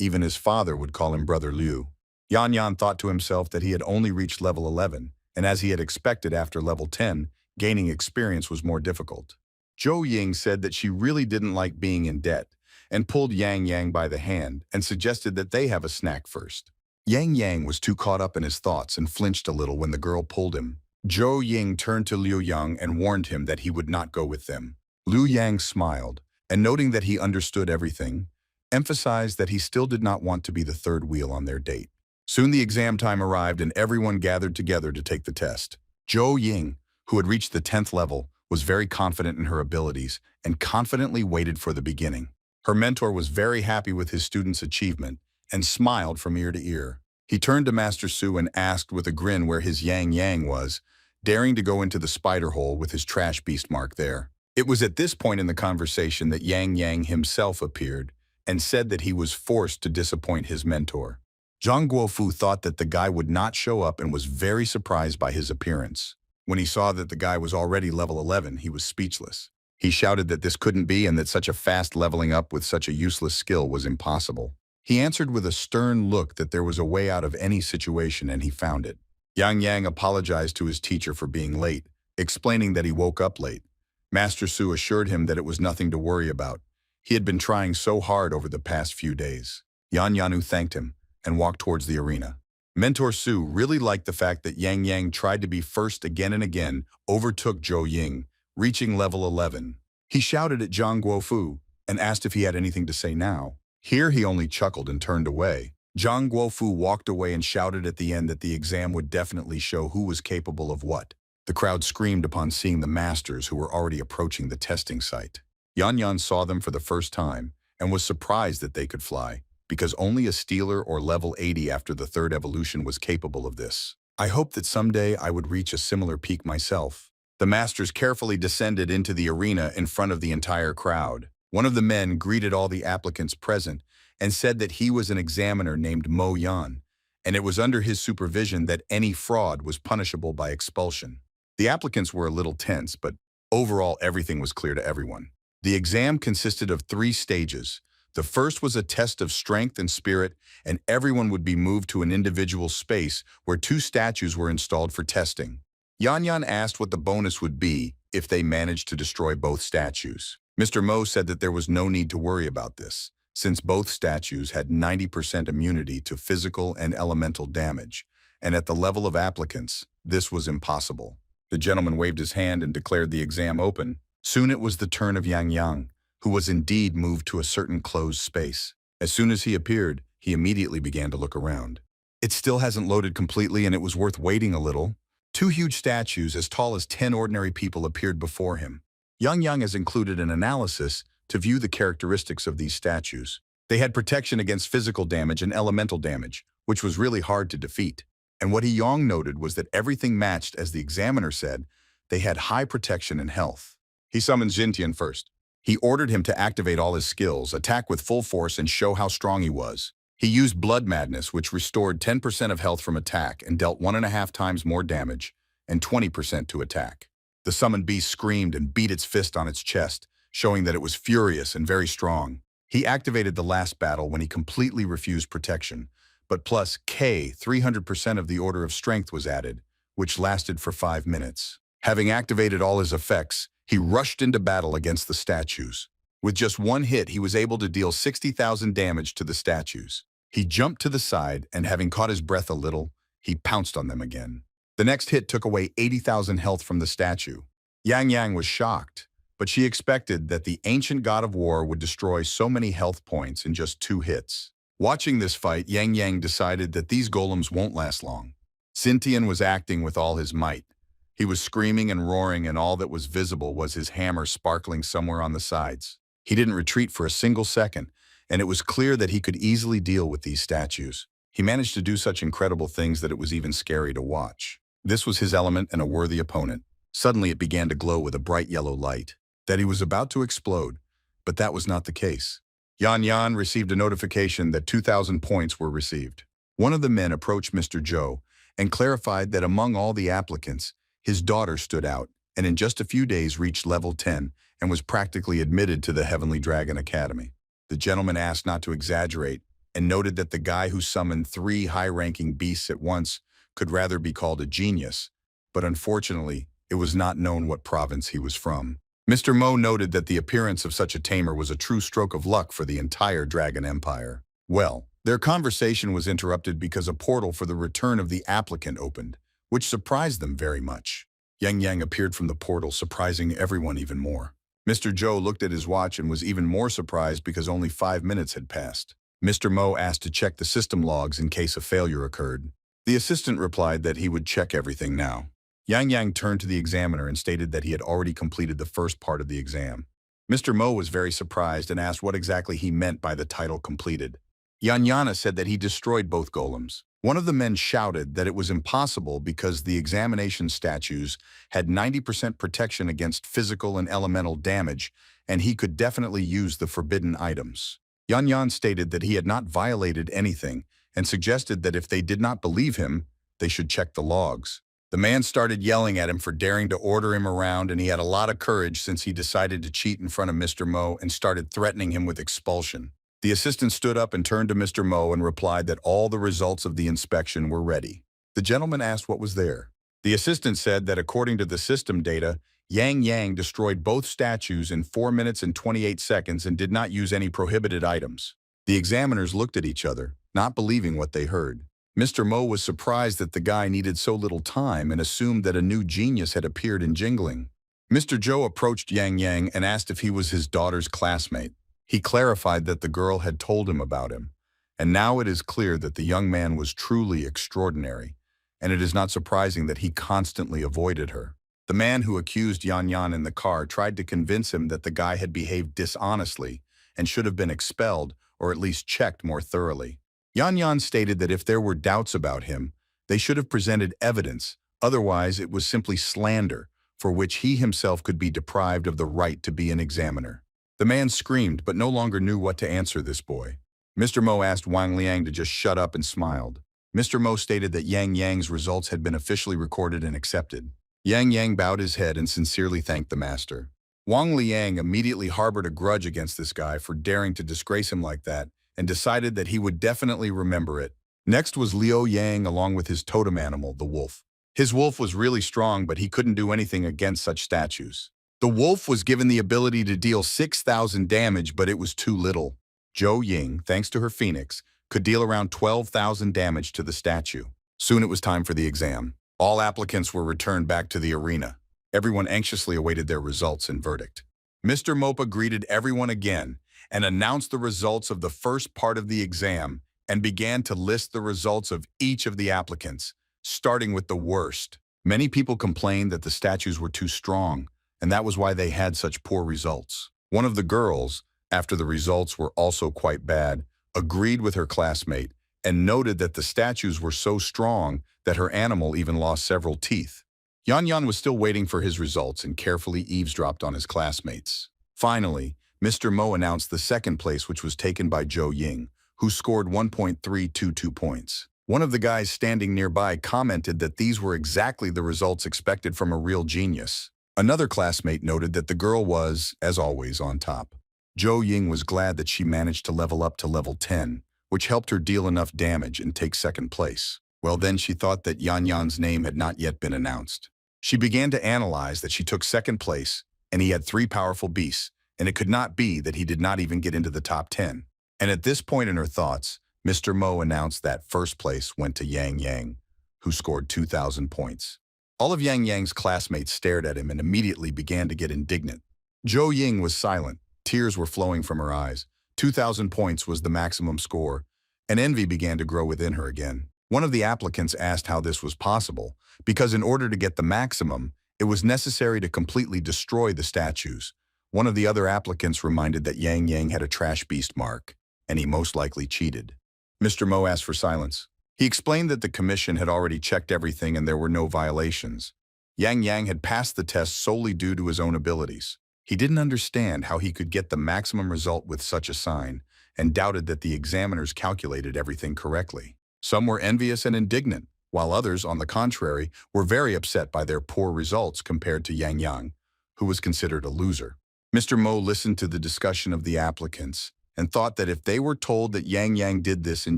even his father would call him Brother Liu. Yanyan thought to himself that he had only reached level 11, and as he had expected after level 10, gaining experience was more difficult. Joe Ying said that she really didn't like being in debt, and pulled Yangyang by the hand and suggested that they have a snack first. Yangyang was too caught up in his thoughts and flinched a little when the girl pulled him. Joe Ying turned to Liu Yang and warned him that he would not go with them. Liu Yang smiled, and noting that he understood everything, emphasized that he still did not want to be the third wheel on their date. Soon the exam time arrived and everyone gathered together to take the test. Joe Ying, who had reached the 10th level, was very confident in her abilities and confidently waited for the beginning. Her mentor was very happy with his student's achievement and smiled from ear to ear. He turned to Master Su and asked with a grin where his Yangyang was, daring to go into the spider hole with his trash beast mark there. It was at this point in the conversation that Yangyang himself appeared and said that he was forced to disappoint his mentor. Zhang Guofu thought that the guy would not show up and was very surprised by his appearance. When he saw that the guy was already level 11, he was speechless. He shouted that this couldn't be and that such a fast leveling up with such a useless skill was impossible. He answered with a stern look that there was a way out of any situation and he found it. Yangyang apologized to his teacher for being late, explaining that he woke up late. Master Su assured him that it was nothing to worry about. He had been trying so hard over the past few days. Yangyang thanked him and walked towards the arena. Mentor Su really liked the fact that Yangyang tried to be first again and again, overtook Joe Ying, reaching level 11. He shouted at Zhang Guofu and asked if he had anything to say now. Here he only chuckled and turned away. Zhang Guofu walked away and shouted at the end that the exam would definitely show who was capable of what. The crowd screamed upon seeing the masters who were already approaching the testing site. Yanyan saw them for the first time and was surprised that they could fly, because only a stealer or level 80 after the third evolution was capable of this. I hoped that someday I would reach a similar peak myself. The masters carefully descended into the arena in front of the entire crowd. One of the men greeted all the applicants present and said that he was an examiner named Mo Yan, and it was under his supervision that any fraud was punishable by expulsion. The applicants were a little tense, but overall everything was clear to everyone. The exam consisted of 3 stages. The first was a test of strength and spirit, and everyone would be moved to an individual space where 2 statues were installed for testing. Yangyang asked what the bonus would be if they managed to destroy both statues. Mr. Mo said that there was no need to worry about this, since both statues had 90% immunity to physical and elemental damage, and at the level of applicants, this was impossible. The gentleman waved his hand and declared the exam open. Soon it was the turn of Yangyang, who was indeed moved to a certain closed space. As soon as he appeared, he immediately began to look around. It still hasn't loaded completely, and it was worth waiting a little. 2 huge statues as tall as 10 ordinary people appeared before him. Yangyang has included an analysis to view the characteristics of these statues. They had protection against physical damage and elemental damage, which was really hard to defeat. And what Yang noted was that everything matched, as the examiner said. They had high protection and health. He summoned Xintian first. He ordered him to activate all his skills, attack with full force, and show how strong he was. He used Blood Madness, which restored 10% of health from attack and dealt 1.5 times more damage, and 20% to attack. The summoned beast screamed and beat its fist on its chest, showing that it was furious and very strong. He activated the last battle when he completely refused protection, but plus 300% of the Order of Strength was added, which lasted for 5 minutes. Having activated all his effects, he rushed into battle against the statues. With just 1 hit, he was able to deal 60,000 damage to the statues. He jumped to the side, and having caught his breath a little, he pounced on them again. The next hit took away 80,000 health from the statue. Yangyang was shocked, but she expected that the ancient god of war would destroy so many health points in just 2 hits. Watching this fight, Yangyang decided that these golems won't last long. Xintian was acting with all his might. He was screaming and roaring, and all that was visible was his hammer sparkling somewhere on the sides. He didn't retreat for a single second, and it was clear that he could easily deal with these statues. He managed to do such incredible things that it was even scary to watch. This was his element and a worthy opponent. Suddenly it began to glow with a bright yellow light. That he was about to explode, but that was not the case. Yanyan received a notification that 2,000 points were received. One of the men approached Mr. Joe and clarified that among all the applicants, his daughter stood out, and in just a few days reached level 10 and was practically admitted to the Heavenly Dragon Academy. The gentleman asked not to exaggerate and noted that the guy who summoned 3 high-ranking beasts at once could rather be called a genius, but unfortunately, it was not known what province he was from. Mr. Mo noted that the appearance of such a tamer was a true stroke of luck for the entire Dragon Empire. Well, their conversation was interrupted because a portal for the return of the applicant opened, which surprised them very much. Yangyang appeared from the portal, surprising everyone even more. Mr. Joe looked at his watch and was even more surprised because only 5 minutes had passed. Mr. Mo asked to check the system logs in case a failure occurred. The assistant replied that he would check everything now. Yangyang turned to the examiner and stated that he had already completed the first part of the exam. Mr. Mo was very surprised and asked what exactly he meant by the title completed. Yangyana said that he destroyed both golems. One of the men shouted that it was impossible because the examination statues had 90% protection against physical and elemental damage, and he could definitely use the forbidden items. Yanyan stated that he had not violated anything and suggested that if they did not believe him, they should check the logs. The man started yelling at him for daring to order him around, and he had a lot of courage since he decided to cheat in front of Mr. Mo and started threatening him with expulsion. The assistant stood up and turned to Mr. Mo and replied that all the results of the inspection were ready. The gentleman asked what was there. The assistant said that according to the system data, Yangyang destroyed both statues in 4 minutes and 28 seconds and did not use any prohibited items. The examiners looked at each other, not believing what they heard. Mr. Mo was surprised that the guy needed so little time and assumed that a new genius had appeared in Jingling. Mr. Joe approached Yangyang and asked if he was his daughter's classmate. He clarified that the girl had told him about him, and now it is clear that the young man was truly extraordinary, and it is not surprising that he constantly avoided her. The man who accused Yanyan in the car tried to convince him that the guy had behaved dishonestly and should have been expelled or at least checked more thoroughly. Yanyan stated that if there were doubts about him, They should have presented evidence, otherwise it was simply slander, for which he himself could be deprived of the right to be an examiner. The man screamed, but no longer knew what to answer this boy. Mr. Mo asked Wang Liang to just shut up and smiled. Mr. Mo stated that Yangyang's results had been officially recorded and accepted. Yangyang bowed his head and sincerely thanked the master. Wang Liang immediately harbored a grudge against this guy for daring to disgrace him like that and decided that he would definitely remember it. Next was Liu Yang along with his totem animal, the wolf. His wolf was really strong, but he couldn't do anything against such statues. The wolf was given the ability to deal 6,000 damage, but it was too little. Joe Ying, thanks to her phoenix, could deal around 12,000 damage to the statue. Soon it was time for the exam. All applicants were returned back to the arena. Everyone anxiously awaited their results and verdict. Mr. Mopa greeted everyone again and announced the results of the first part of the exam and began to list the results of each of the applicants, starting with the worst. Many people complained that the statues were too strong, and that was why they had such poor results. One of the girls, after the results were also quite bad, agreed with her classmate and noted that the statues were so strong that her animal even lost several teeth. Yangyang was still waiting for his results and carefully eavesdropped on his classmates. Finally, Mr. Mo announced the second place, which was taken by Joe Ying, who scored 1.322 points. One of the guys standing nearby commented that these were exactly the results expected from a real genius. Another classmate noted that the girl was, as always, on top. Joe Ying was glad that she managed to level up to level 10, which helped her deal enough damage and take second place. Well, then she thought that Yanyan's name had not yet been announced. She began to analyze that she took second place, and he had 3 powerful beasts, and it could not be that he did not even get into the top 10. And at this point in her thoughts, Mr. Mo announced that first place went to Yangyang, who scored 2,000 points. All of Yangyang's classmates stared at him and immediately began to get indignant. Joe Ying was silent. Tears were flowing from her eyes. 2,000 points was the maximum score, and envy began to grow within her again. One of the applicants asked how this was possible, because in order to get the maximum, it was necessary to completely destroy the statues. One of the other applicants reminded that Yangyang had a trash beast mark, and he most likely cheated. Mr. Mo asked for silence. He explained that the commission had already checked everything and there were no violations. Yangyang had passed the test solely due to his own abilities. He didn't understand how he could get the maximum result with such a sign, and doubted that the examiners calculated everything correctly. Some were envious and indignant, while others, on the contrary, were very upset by their poor results compared to Yangyang, who was considered a loser. Mr. Mo listened to the discussion of the applicants and thought that if they were told that Yangyang did this in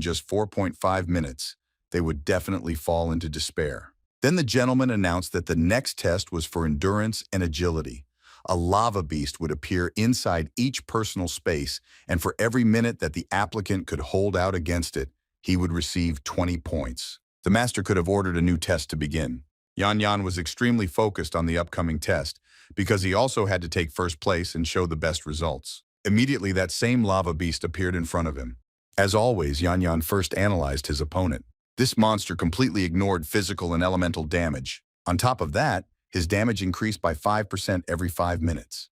just 4.5 minutes, they would definitely fall into despair. Then the gentleman announced that the next test was for endurance and agility. A lava beast would appear inside each personal space, and for every minute that the applicant could hold out against it, he would receive 20 points. The master could have ordered a new test to begin. Yanyan was extremely focused on the upcoming test because he also had to take first place and show the best results. Immediately, that same lava beast appeared in front of him. As always, Yanyan first analyzed his opponent. This monster completely ignored physical and elemental damage. On top of that, his damage increased by 5% every 5 minutes.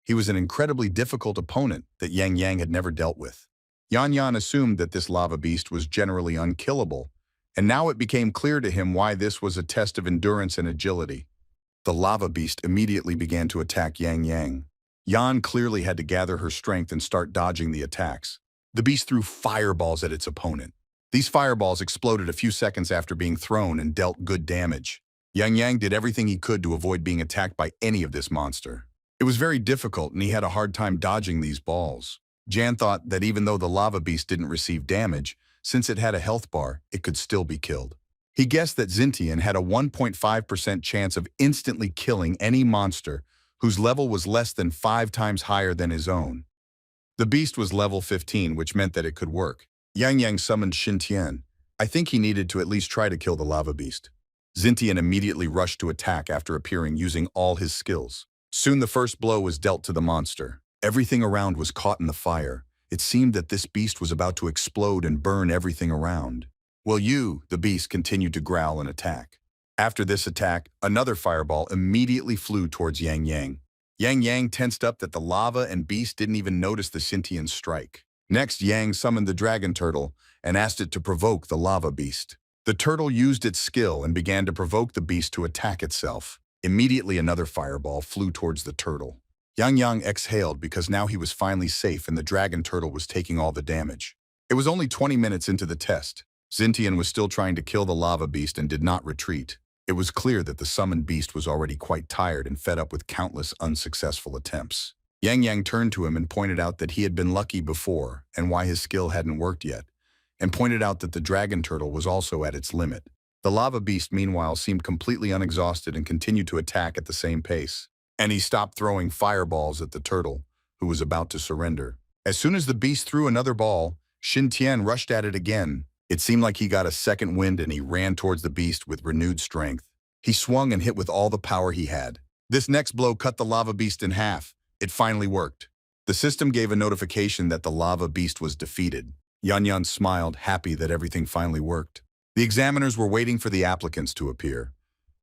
He was an incredibly difficult opponent that Yangyang had never dealt with. Yanyan assumed that this lava beast was generally unkillable, and now it became clear to him why this was a test of endurance and agility. The lava beast immediately began to attack Yangyang. Yan clearly had to gather her strength and start dodging the attacks. The beast threw fireballs at its opponent. These fireballs exploded a few seconds after being thrown and dealt good damage. Yangyang did everything he could to avoid being attacked by any of this monster. It was very difficult, and he had a hard time dodging these balls. Jan thought that even though the lava beast didn't receive damage, since it had a health bar, it could still be killed. He guessed that Xintian had a 1.5% chance of instantly killing any monster whose level was less than 5 times higher than his own. The beast was level 15, which meant that it could work. Yangyang summoned Xintian. I think he needed to at least try to kill the lava beast. Xintian immediately rushed to attack after appearing using all his skills. Soon the first blow was dealt to the monster. Everything around was caught in the fire. It seemed that this beast was about to explode and burn everything around. Well, the beast continued to growl and attack. After this attack, another fireball immediately flew towards Yangyang. Yangyang tensed up that the lava and beast didn't even notice the Xintian strike. Next, Yang summoned the dragon turtle and asked it to provoke the lava beast. The turtle used its skill and began to provoke the beast to attack itself. Immediately another fireball flew towards the turtle. Yangyang exhaled because now he was finally safe and the dragon turtle was taking all the damage. It was only 20 minutes into the test. Xintian was still trying to kill the lava beast and did not retreat. It was clear that the summoned beast was already quite tired and fed up with countless unsuccessful attempts. Yangyang turned to him and pointed out that he had been lucky before and why his skill hadn't worked yet, and pointed out that the dragon turtle was also at its limit. The lava beast, meanwhile, seemed completely unexhausted and continued to attack at the same pace. And he stopped throwing fireballs at the turtle, who was about to surrender. As soon as the beast threw another ball, Xintian rushed at it again. It seemed like he got a second wind and he ran towards the beast with renewed strength. He swung and hit with all the power he had. This next blow cut the lava beast in half. It finally worked. The system gave a notification that the lava beast was defeated. Yanyan smiled, happy that everything finally worked. The examiners were waiting for the applicants to appear.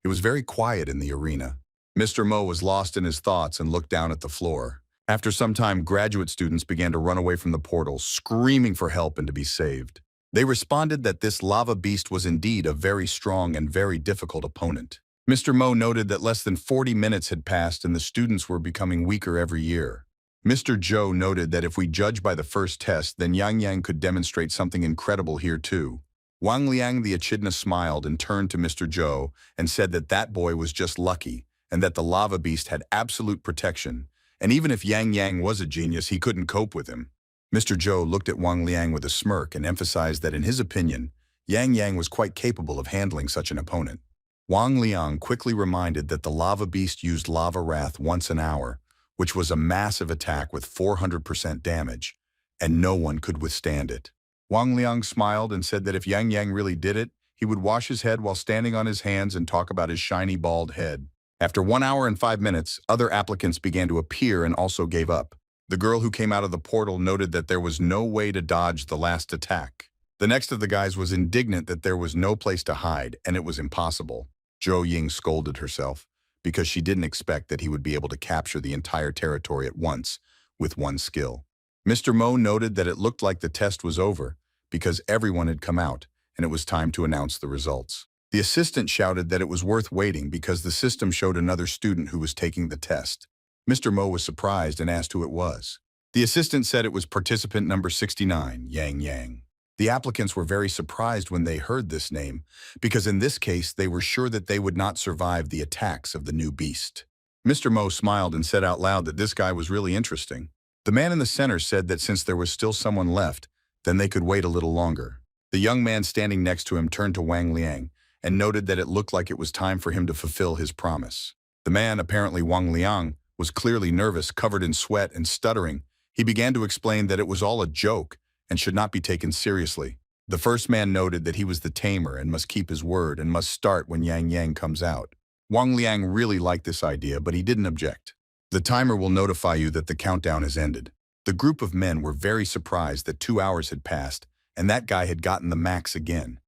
It was very quiet in the arena. Mr. Mo was lost in his thoughts and looked down at the floor. After some time, graduate students began to run away from the portal, screaming for help and to be saved. They responded that this lava beast was indeed a very strong and very difficult opponent. Mr. Mo noted that less than 40 minutes had passed and the students were becoming weaker every year. Mr. Joe noted that if we judge by the first test, then Yangyang could demonstrate something incredible here too. Wang Liang the echidna smiled and turned to Mr. Joe and said that that boy was just lucky and that the lava beast had absolute protection, and even if Yangyang was a genius, he couldn't cope with him. Mr. Joe looked at Wang Liang with a smirk and emphasized that in his opinion, Yangyang was quite capable of handling such an opponent. Wang Liang quickly reminded that the lava beast used lava wrath once an hour, which was a massive attack with 400% damage, and no one could withstand it. Wang Liang smiled and said that if Yangyang really did it, he would wash his head while standing on his hands and talk about his shiny bald head. After 1 hour and 5 minutes, other applicants began to appear and also gave up. The girl who came out of the portal noted that there was no way to dodge the last attack. The next of the guys was indignant that there was no place to hide and it was impossible. Joe Ying scolded herself because she didn't expect that he would be able to capture the entire territory at once with one skill. Mr. Mo noted that it looked like the test was over because everyone had come out and it was time to announce the results. The assistant shouted that it was worth waiting because the system showed another student who was taking the test. Mr. Mo was surprised and asked who it was. The assistant said it was participant number 69, Yangyang. The applicants were very surprised when they heard this name because in this case they were sure that they would not survive the attacks of the new beast. Mr. Mo smiled and said out loud that this guy was really interesting. The man in the center said that since there was still someone left, then they could wait a little longer. The young man standing next to him turned to Wang Liang and noted that it looked like it was time for him to fulfill his promise. The man, apparently Wang Liang, was clearly nervous, covered in sweat and stuttering. He began to explain that it was all a joke and should not be taken seriously. The first man noted that he was the tamer and must keep his word and must start when Yangyang comes out. Wang Liang really liked this idea, but he didn't object. The timer will notify you that the countdown has ended. The group of men were very surprised that 2 hours had passed and that guy had gotten the max again.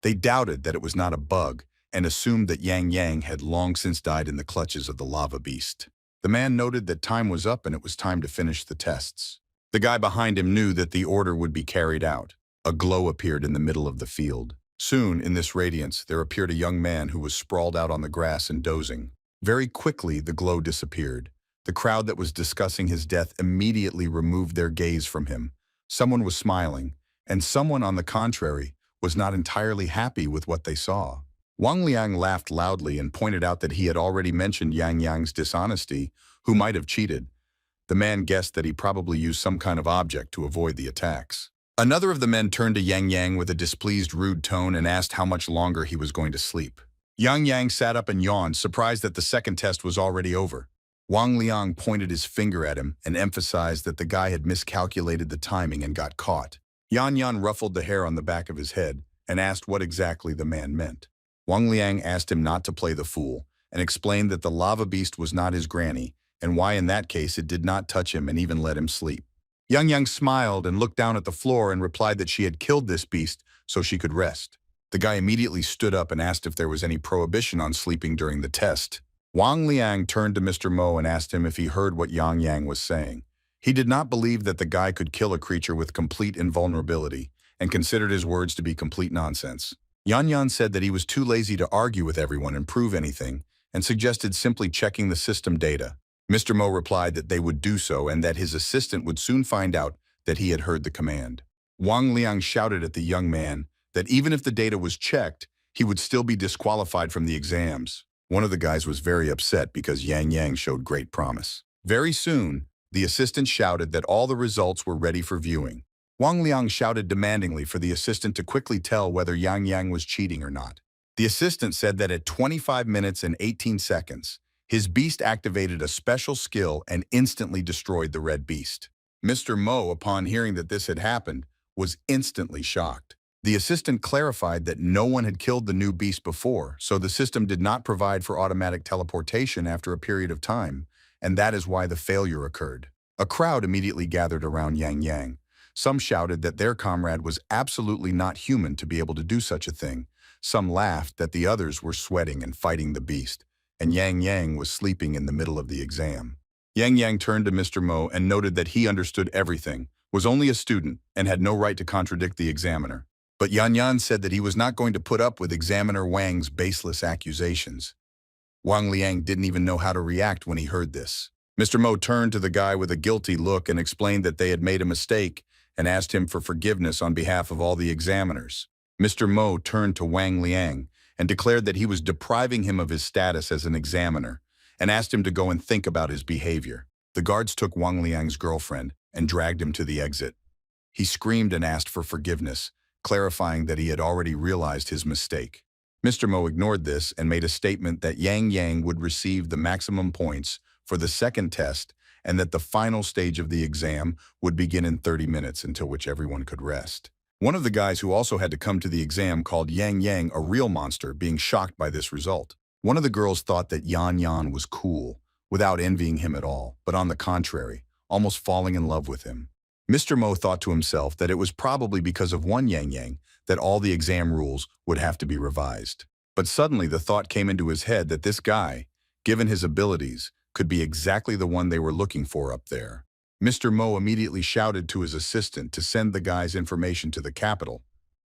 They doubted that it was not a bug and assumed that Yangyang had long since died in the clutches of the lava beast. The man noted that time was up and it was time to finish the tests. The guy behind him knew that the order would be carried out. A glow appeared in the middle of the field. Soon, in this radiance, there appeared a young man who was sprawled out on the grass and dozing. Very quickly, the glow disappeared. The crowd that was discussing his death immediately removed their gaze from him. Someone was smiling, and someone, on the contrary, was not entirely happy with what they saw. Wang Liang laughed loudly and pointed out that he had already mentioned Yangyang's dishonesty, who might have cheated. The man guessed that he probably used some kind of object to avoid the attacks. Another of the men turned to Yangyang with a displeased, rude tone and asked how much longer he was going to sleep. Yangyang sat up and yawned, surprised that the second test was already over. Wang Liang pointed his finger at him and emphasized that the guy had miscalculated the timing and got caught. Yanyan ruffled the hair on the back of his head and asked what exactly the man meant. Wang Liang asked him not to play the fool and explained that the lava beast was not his granny and why in that case it did not touch him and even let him sleep. Yangyang smiled and looked down at the floor and replied that she had killed this beast so she could rest. The guy immediately stood up and asked if there was any prohibition on sleeping during the test. Wang Liang turned to Mr. Mo and asked him if he heard what Yangyang was saying. He did not believe that the guy could kill a creature with complete invulnerability and considered his words to be complete nonsense. Yangyang said that he was too lazy to argue with everyone and prove anything, and suggested simply checking the system data. Mr. Mo replied that they would do so and that his assistant would soon find out that he had heard the command. Wang Liang shouted at the young man that even if the data was checked, he would still be disqualified from the exams. One of the guys was very upset because Yangyang showed great promise. Very soon, the assistant shouted that all the results were ready for viewing. Wang Liang shouted demandingly for the assistant to quickly tell whether Yangyang was cheating or not. The assistant said that at 25 minutes and 18 seconds, his beast activated a special skill and instantly destroyed the red beast. Mr. Mo, upon hearing that this had happened, was instantly shocked. The assistant clarified that no one had killed the new beast before, so the system did not provide for automatic teleportation after a period of time, and that is why the failure occurred. A crowd immediately gathered around Yangyang. Some shouted that their comrade was absolutely not human to be able to do such a thing. Some laughed that the others were sweating and fighting the beast, and Yangyang was sleeping in the middle of the exam. Yangyang turned to Mr. Mo and noted that he understood everything, was only a student, and had no right to contradict the examiner. But Yanyan said that he was not going to put up with examiner Wang's baseless accusations. Wang Liang didn't even know how to react when he heard this. Mr. Mo turned to the guy with a guilty look and explained that they had made a mistake and asked him for forgiveness on behalf of all the examiners. Mr. Mo turned to Wang Liang and declared that he was depriving him of his status as an examiner and asked him to go and think about his behavior. The guards took Wang Liang's girlfriend and dragged him to the exit. He screamed and asked for forgiveness, clarifying that he had already realized his mistake. Mr. Mo ignored this and made a statement that Yangyang would receive the maximum points for the second test and that the final stage of the exam would begin in 30 minutes, until which everyone could rest. One of the guys who also had to come to the exam called Yangyang a real monster, being shocked by this result. One of the girls thought that Yanyan was cool, without envying him at all, but on the contrary, almost falling in love with him. Mr. Mo thought to himself that it was probably because of one Yangyang that all the exam rules would have to be revised. But suddenly the thought came into his head that this guy, given his abilities, could be exactly the one they were looking for up there. Mr. Mo immediately shouted to his assistant to send the guy's information to the capital,